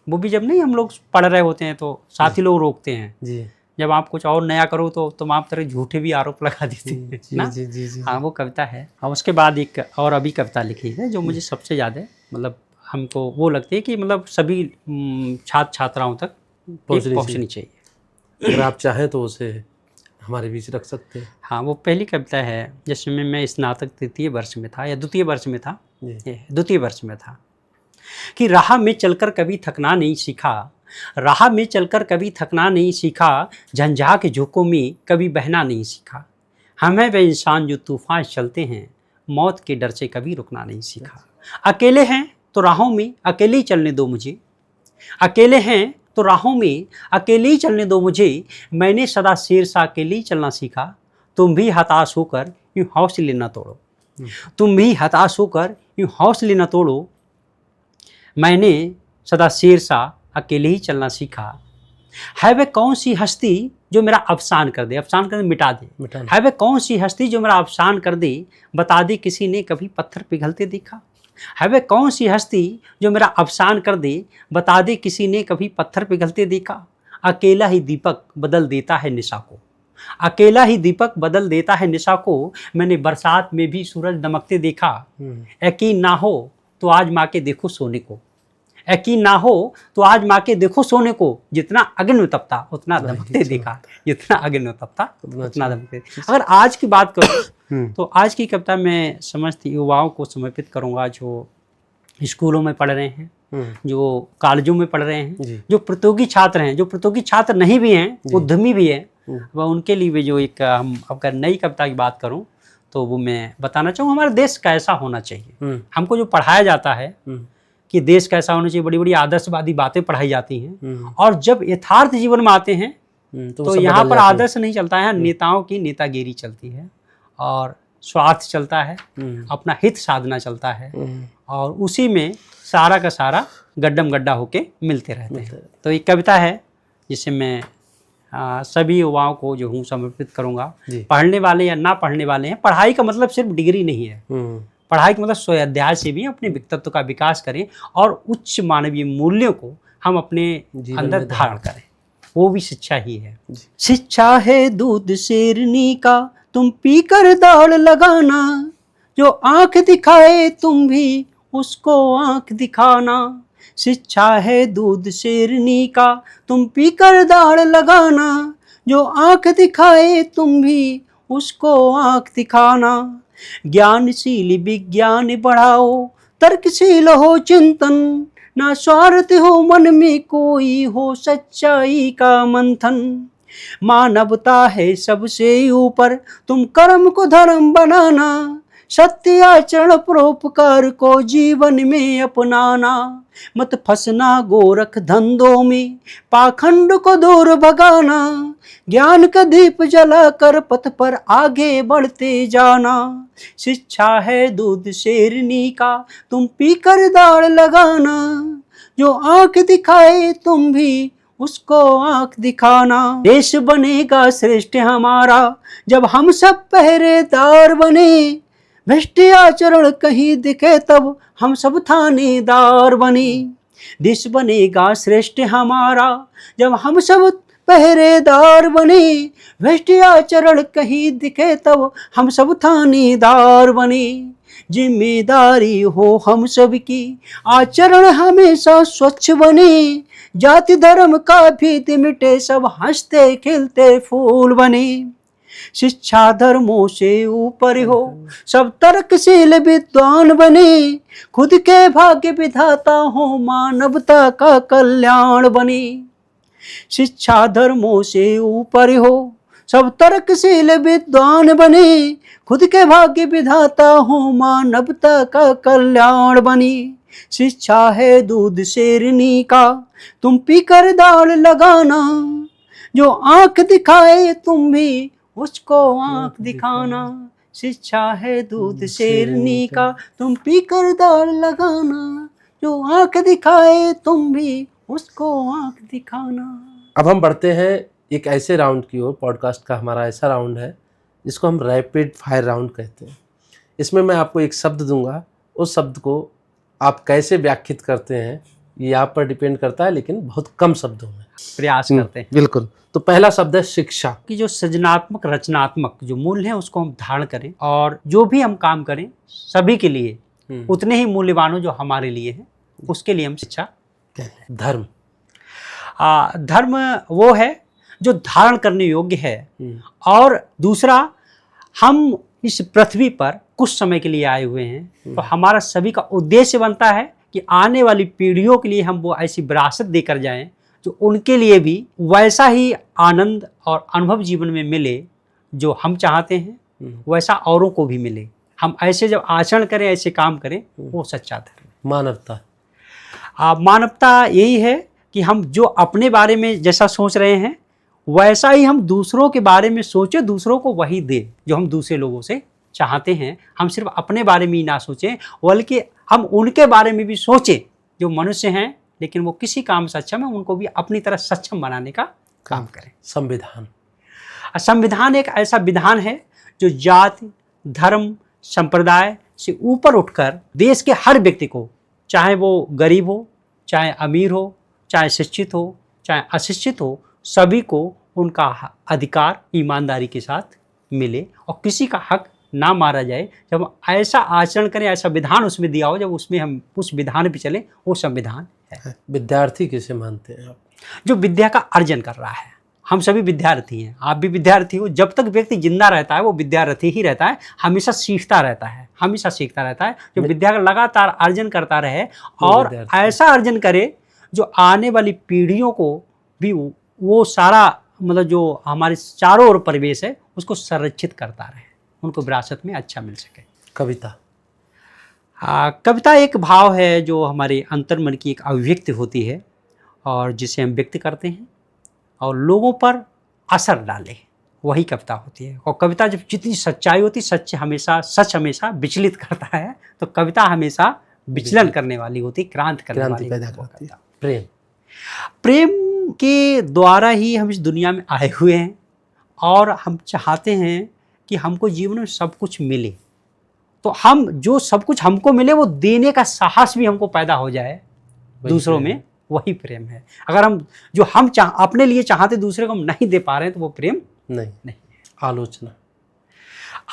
वो भी जब नहीं हम लोग पढ़ रहे होते हैं तो साथी लोग रोकते हैं जी जब आप कुछ और नया करो तो तमाम तरह झूठे भी आरोप लगा देते हैं ना। जी जी जी हाँ वो कविता है। और उसके बाद एक और अभी कविता लिखी है जो मुझे सबसे ज़्यादा मतलब हमको वो लगती है कि मतलब सभी छात्र छात्राओं तक पहुँचनी चाहिए। अगर आप चाहें तो उसे हमारे बीच रख सकते हैं। हाँ वो पहली कविता है जिसमें मैं स्नातक तृतीय वर्ष में था या द्वितीय वर्ष में था, द्वितीय वर्ष में था कि राह में चलकर कभी थकना नहीं सीखा, राह में चलकर कभी थकना नहीं सीखा, झंझा के झोंकों में कभी बहना नहीं सीखा, हम हैं वे इंसान जो तूफान चलते हैं, मौत के डर से कभी रुकना नहीं सीखा। अकेले हैं तो राहों में अकेले ही चलने दो मुझे, अकेले हैं तो राहों में अकेले ही चलने दो मुझे, मैंने सदा शेर सा अकेले ही चलना सीखा, तुम भी हताश होकर यूँ हौसले न तोड़ो, तुम भी हताश होकर यूँ हौसले न तोड़ो, मैंने सदा शेर सा अकेले ही चलना सीखा। है वे कौन सी हस्ती जो मेरा अफसान कर दे, अफसान कर दे मिटा दे, है वे कौन सी हस्ती जो मेरा अफसान कर दे, बता दे किसी ने कभी पत्थर पिघलते देखा, है वे कौन सी हस्ती जो मेरा अफसान कर दे, बता दे किसी ने कभी पत्थर पिघलते देखा। अकेला ही दीपक बदल देता है निशा को, अकेला ही दीपक बदल देता है निशा को, मैंने बरसात में भी सूरज दमकते देखा। यकीन ना हो तो आज माँ के देखो सोने को, यकीन ना हो तो आज माँ के देखो सोने को, जितना अग्नि में तपता उतना दमकते देखा, जितना अग्नि में तपता उतना दमकते। अगर आज की बात करूँ तो आज की कविता मैं समस्त युवाओं को समर्पित करूँगा जो स्कूलों में पढ़ रहे हैं, जो कॉलेजों में पढ़ रहे हैं, जो प्रतियोगी छात्र हैं, जो प्रतियोगी छात्र नहीं भी हैं, उद्यमी भी हैं, वह उनके लिए भी जो एक हम अगर नई कविता की बात करूँ तो वो मैं बताना चाहूँ हमारा देश कैसा होना चाहिए। हमको जो पढ़ाया जाता है कि देश कैसा होना चाहिए, बड़ी बड़ी आदर्शवादी बातें पढ़ाई जाती हैं और जब यथार्थ जीवन में आते हैं तो यहाँ पर आदर्श नहीं चलता है, नेताओं की नेतागिरी चलती है और स्वार्थ चलता है, अपना हित साधना चलता है और उसी में सारा का सारा गड्ढम गड्ढा होके मिलते रहते हैं। तो एक कविता है जिसे मैं सभी युवाओं को जो हूँ समर्पित करूँगा, पढ़ने वाले या ना पढ़ने वाले हैं। पढ़ाई का मतलब सिर्फ डिग्री नहीं है, पढ़ाई का मतलब स्वाध्याय से भी अपने व्यक्तित्व का विकास करें और उच्च मानवीय मूल्यों को हम अपने अंदर धारण करें, वो भी शिक्षा ही है। शिक्षा है दूध शेरनी का तुम पीकर दौड़ लगाना, जो आंख दिखाए तुम भी उसको आंख दिखाना, शिक्षा है दूध शेरनी का तुम पीकर दौड़ लगाना, जो आंख दिखाए तुम भी उसको आंख दिखाना, ज्ञानशील विज्ञान बढ़ाओ तर्कशील हो चिंतन, ना स्वार्थ हो मन में कोई हो सच्चाई का मंथन, मानवता है सबसे ऊपर तुम कर्म को धर्म बनाना, सत्य आचरण परोपकार को जीवन में अपनाना, मत फंसना गोरख धंधों में, पाखंड को दूर भगाना, ज्ञान का दीप जलाकर पथ पर आगे बढ़ते जाना। शिक्षा है दूध शेरनी का, तुम पीकर दाढ़ लगाना, जो आंख दिखाए तुम भी उसको आंख दिखाना। देश बनेगा श्रेष्ठ हमारा जब हम सब पहरेदार बने, भ्रष्ट आचरण कहीं दिखे तब हम सब थानेदार बने। देश बनेगा श्रेष्ठ हमारा जब हम सब पहरेदार बने, भ्रष्ट आचरण कहीं दिखे तब हम सब थानेदार बने। जिम्मेदारी हो हम सब की, आचरण हमेशा स्वच्छ बने, जाति धर्म का भेद मिटे, सब हंसते खिलते फूल बने। शिक्षा धर्मों से ऊपर हो, सब तर्कशील विद्वान बने, खुद के भाग्य विधाता हो, मानवता का कल्याण बने। शिक्षा धर्मों से ऊपर हो, सब तर्कशील विद्वान बने, खुद के भाग्य विधाता हो, मानवता का कल्याण बने। शिक्षा है दूध शेरनी का, तुम पीकर दाढ़ लगाना, जो आंख दिखाए तुम भी उसको आंख दिखाना। शिक्षा है दूध शेरनी का, तुम पीकर दाढ़ लगाना, जो आंख दिखाए तुम भी उसको आंख दिखाना। अब हम बढ़ते हैं एक ऐसे राउंड की ओर। पॉडकास्ट का हमारा ऐसा राउंड है जिसको हम रैपिड फायर राउंड कहते हैं। इसमें मैं आपको एक शब्द दूंगा, उस शब्द को आप कैसे व्याख्यात करते हैं ये आप पर डिपेंड करता है, लेकिन बहुत कम शब्दों में प्रयास करते हैं। बिल्कुल। तो पहला शब्द है शिक्षा। कि जो सृजनात्मक रचनात्मक जो मूल्य है उसको हम धारण करें, और जो भी हम काम करें सभी के लिए उतने ही मूल्यवान हो जो हमारे लिए है, उसके लिए हम शिक्षा कहते हैं। धर्म। धर्म वो है जो धारण करने योग्य है, और दूसरा हम इस पृथ्वी पर कुछ समय के लिए आए हुए हैं, तो हमारा सभी का उद्देश्य बनता है कि आने वाली पीढ़ियों के लिए हम वो ऐसी विरासत देकर जाएं जो उनके लिए भी वैसा ही आनंद और अनुभव जीवन में मिले जो हम चाहते हैं, वैसा औरों को भी मिले। हम ऐसे जब आचरण करें, ऐसे काम करें, वो सच्चा धर्म। मानवता। मानवता यही है कि हम जो अपने बारे में जैसा सोच रहे हैं वैसा ही हम दूसरों के बारे में सोचें, दूसरों को वही दे जो हम दूसरे लोगों से चाहते हैं। हम सिर्फ अपने बारे में ही ना सोचें, बल्कि हम उनके बारे में भी सोचें जो मनुष्य हैं लेकिन वो किसी काम से सक्षम है, उनको भी अपनी तरह सक्षम बनाने का काम करें। संविधान। संविधान एक ऐसा विधान है जो जाति धर्म संप्रदाय से ऊपर उठकर देश के हर व्यक्ति को, चाहे वो गरीब हो, चाहे अमीर हो, चाहे शिक्षित हो, चाहे अशिक्षित हो, सभी को उनका अधिकार ईमानदारी के साथ मिले और किसी का हक ना मारा जाए। जब हम ऐसा आचरण करें, ऐसा विधान उसमें दिया हो, जब उसमें हम उस विधान पे चलें, वो संविधान है। विद्यार्थी किसे मानते हैं आप? जो विद्या का अर्जन कर रहा है। हम सभी विद्यार्थी हैं, आप भी विद्यार्थी हो। जब तक व्यक्ति जिंदा रहता है वो विद्यार्थी ही रहता है, हमेशा सीखता रहता है, हमेशा सीखता रहता है। जो विद्या का लगातार अर्जन करता रहे और ऐसा अर्जन करे जो आने वाली पीढ़ियों को भी वो सारा मतलब जो हमारे चारों ओर परिवेश है उसको संरक्षित करता रहे, उनको विरासत में अच्छा मिल सके। कविता। कविता एक भाव है जो हमारे अंतर्मन की एक अभिव्यक्ति होती है और जिसे हम व्यक्त करते हैं और लोगों पर असर डाले, वही कविता होती है। और कविता जब जितनी सच्चाई होती, सच हमेशा विचलित करता है, तो कविता हमेशा विचलन करने वाली होती, क्रांति करने वाली पैदा करती है। प्रेम। प्रेम के द्वारा ही हम इस दुनिया में आए हुए हैं और हम चाहते हैं कि हमको जीवन में सब कुछ मिले, तो हम जो सब कुछ हमको मिले वो देने का साहस भी हमको पैदा हो जाए दूसरों में, वही प्रेम है। अगर हम जो हम अपने लिए चाहते दूसरे को हम नहीं दे पा रहे हैं तो वो प्रेम नहीं। आलोचना।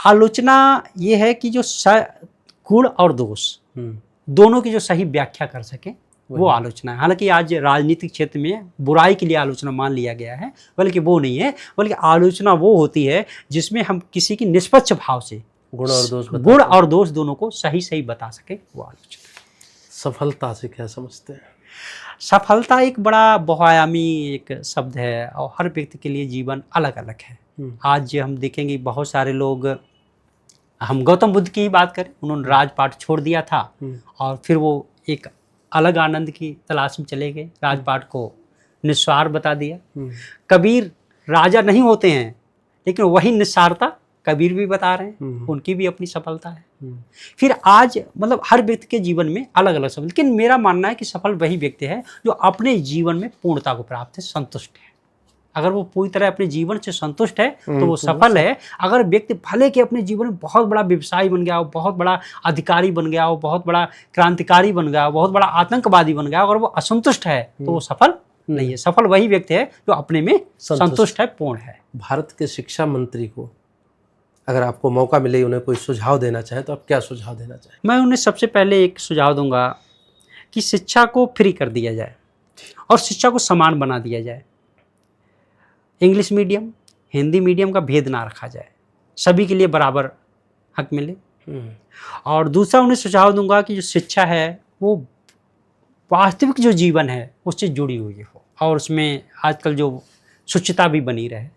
आलोचना ये है कि जो गुण और दोष दोनों की जो सही व्याख्या कर सके वो आलोचना है। हालांकि आज राजनीतिक क्षेत्र में बुराई के लिए आलोचना मान लिया गया है, बल्कि वो नहीं है, बल्कि आलोचना वो होती है जिसमें हम किसी की निष्पक्ष भाव से गुण और दोष दोनों को सही बता सके, वो आलोचना। सफलता से क्या समझते हैं? सफलता एक बड़ा बहुआयामी एक शब्द है और हर व्यक्ति के लिए जीवन अलग अलग है। आज हम देखेंगे बहुत सारे लोग हम गौतम बुद्ध की ही बात करें, उन्होंने राजपाट छोड़ दिया था और फिर वो एक अलग आनंद की तलाश में चले गए, राजपाट को निस्वार बता दिया। कबीर राजा नहीं होते हैं, लेकिन वही निस्सारता कबीर भी बता रहे हैं, उनकी भी अपनी सफलता है। फिर आज मतलब हर व्यक्ति के जीवन में अलग अलग सफल, लेकिन मेरा मानना है कि सफल वही व्यक्ति है जो अपने जीवन में पूर्णता को प्राप्त है, संतुष्ट है। अगर वो पूरी तरह अपने जीवन से संतुष्ट है तो वो सफल है। अगर व्यक्ति भले कि अपने जीवन में बहुत बड़ा व्यवसायी बन गया हो, बहुत बड़ा अधिकारी बन गया हो, बहुत बड़ा क्रांतिकारी बन गया हो, बहुत बड़ा आतंकवादी बन गया हो, अगर वो असंतुष्ट है तो वो सफल नहीं है। सफल वही व्यक्ति है जो अपने में संतुष्ट है, पूर्ण है। भारत के शिक्षा मंत्री को अगर आपको मौका मिले, उन्हें कोई सुझाव देना चाहें तो आप क्या सुझाव देना चाहें? मैं उन्हें सबसे पहले एक सुझाव दूंगा कि शिक्षा को फ्री कर दिया जाए और शिक्षा को समान बना दिया जाए। इंग्लिश मीडियम, हिंदी मीडियम का भेद ना रखा जाए, सभी के लिए बराबर हक मिले। और दूसरा उन्हें सुझाव दूंगा कि जो शिक्षा है वो वास्तविक जो जीवन है उससे जुड़ी हुई हो और उसमें आजकल जो शुचिता भी बनी रहे।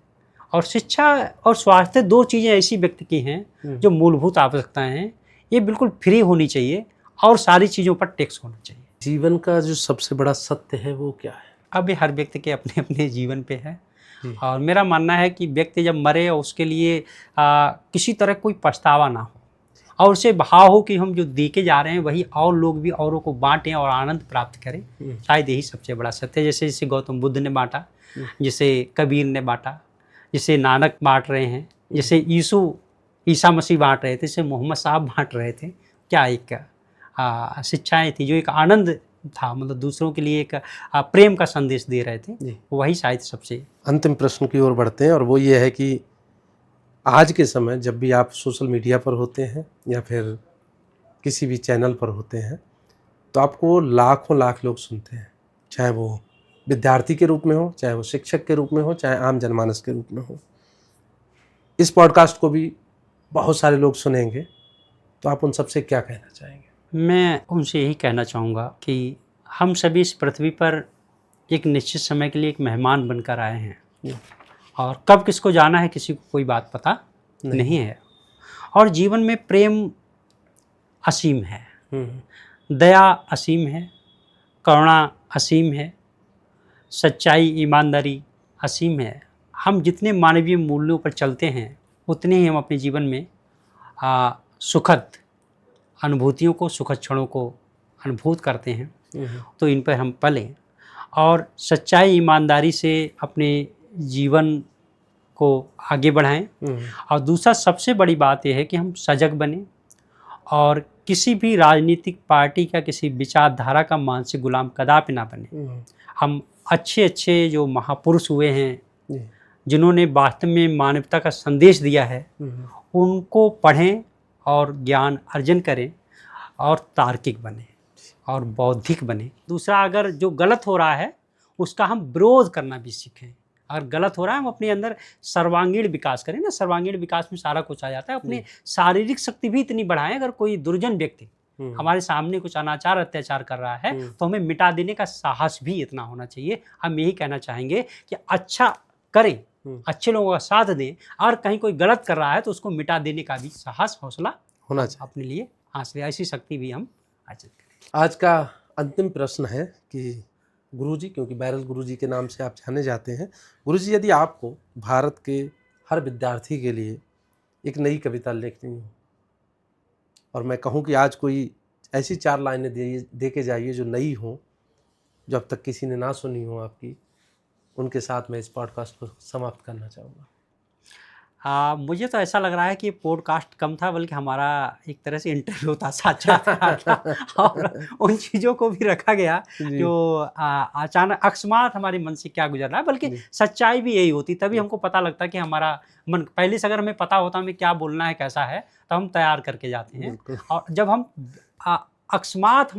और शिक्षा और स्वास्थ्य दो चीज़ें ऐसी व्यक्ति की हैं जो मूलभूत आवश्यकताएं हैं, ये बिल्कुल फ्री होनी चाहिए और सारी चीज़ों पर टैक्स होना चाहिए। जीवन का जो सबसे बड़ा सत्य है वो क्या है? अब ये हर व्यक्ति के अपने अपने जीवन पे है और मेरा मानना है कि व्यक्ति जब मरे और उसके लिए किसी तरह कोई पछतावा ना हो और उसे भाव हो कि हम जो दे के जा रहे हैं वही और लोग भी औरों को बांटें और आनंद प्राप्त करें, शायद यही सबसे बड़ा सत्य है। जैसे गौतम बुद्ध ने बांटा, जैसे कबीर ने बांटा, जैसे नानक बांट रहे हैं, जैसे ईसा मसीह बांट रहे थे, जैसे मोहम्मद साहब बांट रहे थे। क्या एक शिक्षाएं थी, जो एक आनंद था, मतलब दूसरों के लिए एक प्रेम का संदेश दे रहे थे, वही शायद सबसे। अंतिम प्रश्न की ओर बढ़ते हैं और वो ये है कि आज के समय जब भी आप सोशल मीडिया पर होते हैं या फिर किसी भी चैनल पर होते हैं तो आपको लाखों लाख लोग सुनते हैं, चाहे वो विद्यार्थी के रूप में हो, चाहे वो शिक्षक के रूप में हो, चाहे आम जनमानस के रूप में हो। इस पॉडकास्ट को भी बहुत सारे लोग सुनेंगे, तो आप उन सबसे क्या कहना चाहेंगे? मैं उनसे यही कहना चाहूँगा कि हम सभी इस पृथ्वी पर एक निश्चित समय के लिए एक मेहमान बनकर आए हैं और कब किसको जाना है किसी को कोई बात पता नहीं है। और जीवन में प्रेम असीम है, दया असीम है, करुणा असीम है, सच्चाई ईमानदारी असीम है। हम जितने मानवीय मूल्यों पर चलते हैं उतने ही हम अपने जीवन में सुखद अनुभूतियों को, सुखद क्षणों को अनुभूत करते हैं। तो इन पर हम पलें और सच्चाई ईमानदारी से अपने जीवन को आगे बढ़ाएं। और दूसरा सबसे बड़ी बात यह है कि हम सजग बने और किसी भी राजनीतिक पार्टी का, किसी विचारधारा का मानसिक गुलाम कदापि ना बने। हम अच्छे अच्छे जो महापुरुष हुए हैं, जिन्होंने वास्तव में मानवता का संदेश दिया है, उनको पढ़ें और ज्ञान अर्जन करें और तार्किक बने और बौद्धिक बने। दूसरा, अगर जो गलत हो रहा है उसका हम विरोध करना भी सीखें। अगर गलत हो रहा है हम अपने अंदर सर्वांगीण विकास करें ना, सर्वांगीण विकास में सारा कुछ आ जाता है। अपनी शारीरिक शक्ति भी इतनी बढ़ाएं। अगर कोई दुर्जन व्यक्ति हमारे सामने कुछ अनाचार अत्याचार कर रहा है तो हमें मिटा देने का साहस भी इतना होना चाहिए। हम यही कहना चाहेंगे कि अच्छा करें, अच्छे लोगों का साथ दें, और कहीं कोई गलत कर रहा है तो उसको मिटा देने का भी साहस, हौसला होना चाहिए अपने लिए हासिल। ऐसी शक्ति भी हम अर्जित करें। आज का अंतिम प्रश्न है कि गुरुजी, क्योंकि बैरल गुरुजी के नाम से आप जाने जाते हैं, गुरुजी यदि आपको भारत के हर विद्यार्थी के लिए एक नई कविता लिखनी हो और मैं कहूँ कि आज कोई ऐसी 4 लाइनें दे के जाइए जो नई हो, जो अब तक किसी ने ना सुनी हो आपकी, उनके साथ मैं इस पॉडकास्ट को समाप्त करना चाहूँगा। मुझे तो ऐसा लग रहा है कि पॉडकास्ट कम था, बल्कि हमारा एक तरह से इंटरव्यू था, साक्षात्कार था और उन चीज़ों को भी रखा गया जो अचानक अकस्मात हमारे मन से क्या गुजर रहा है। बल्कि सच्चाई भी यही होती, तभी हमको पता लगता कि हमारा मन, पहले से अगर हमें पता होता हमें क्या बोलना है, कैसा है, तो हम तैयार करके जाते हैं। और जब हम अकस्मात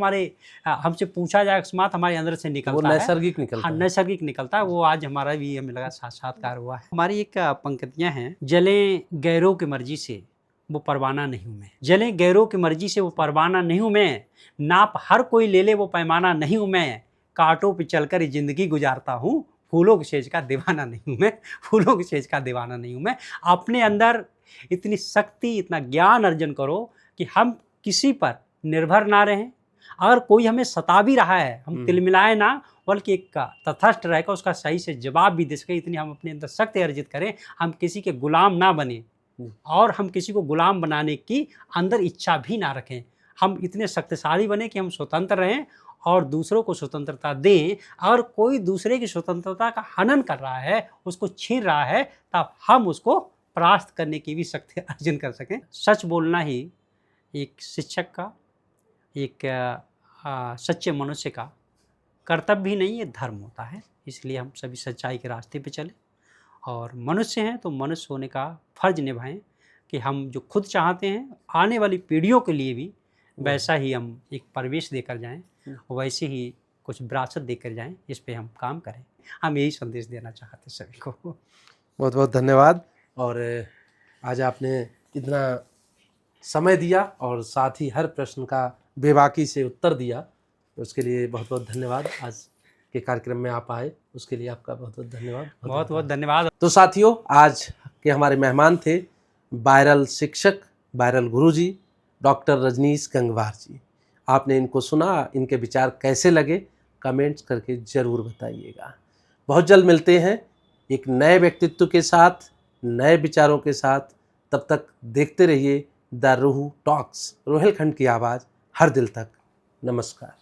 हमसे पूछा जाए, अकस्मात हमारे अंदर से निकलता वो नैसर्गिक है, निकलता है। नैसर्गिक निकलता है। वो आज हमारा भी हमें लगा साक्षात्कार हुआ है। हमारी एक पंक्तियां हैं, जलें गैरों की मर्जी से वो परवाना नहीं हूँ मैं, जलें गैरों की मर्जी से वो परवाना नहीं हूँ मैं, नाप हर कोई ले ले वो पैमाना नहीं हूँ मैं, कांटों पे चलकर जिंदगी गुजारता हूँ फूलों की सेज का दीवाना नहीं हूँ मैं, फूलों की सेज का दीवाना नहीं हूँ मैं। अपने अंदर इतनी शक्ति, इतना ज्ञान अर्जन करो कि हम किसी पर निर्भर ना रहें। अगर कोई हमें सता भी रहा है, हम तिलमिलाए ना, बल्कि एक तटस्थ रहकर उसका सही से जवाब भी दे सके, इतनी हम अपने अंदर शक्ति अर्जित करें, हम किसी के गुलाम ना बने और हम किसी को गुलाम बनाने की अंदर इच्छा भी ना रखें। हम इतने शक्तिशाली बने कि हम स्वतंत्र रहें और दूसरों को स्वतंत्रता दें। अगर कोई दूसरे की स्वतंत्रता का हनन कर रहा है, उसको छीन रहा है, तब हम उसको परास्त करने की भी शक्ति अर्जन कर सकें। सच बोलना ही एक शिक्षक का, एक सच्चे मनुष्य का कर्तव्य भी नहीं, ये धर्म होता है। इसलिए हम सभी सच्चाई के रास्ते पे चलें और मनुष्य हैं तो मनुष्य होने का फर्ज निभाएं कि हम जो खुद चाहते हैं आने वाली पीढ़ियों के लिए भी वैसा ही हम एक परिवेश देकर जाएं, वैसे ही कुछ विरासत देकर जाएं। इस पे हम काम करें। हम यही संदेश देना चाहते सभी को। बहुत बहुत धन्यवाद। और आज आपने इतना समय दिया और साथ ही हर प्रश्न का बेबाकी से उत्तर दिया, तो उसके लिए बहुत बहुत धन्यवाद। आज के कार्यक्रम में आप आए, उसके लिए आपका बहुत बहुत धन्यवाद। बहुत बहुत धन्यवाद। तो साथियों, आज के हमारे मेहमान थे वायरल शिक्षक, वायरल गुरुजी डॉक्टर रजनीश गंगवार जी। आपने इनको सुना, इनके विचार कैसे लगे, कमेंट्स करके ज़रूर बताइएगा। बहुत जल्द मिलते हैं एक नए व्यक्तित्व के साथ, नए विचारों के साथ। तब तक देखते रहिए द रूह टॉक्स, रोहेलखंड की आवाज़ हर दिल तक। नमस्कार।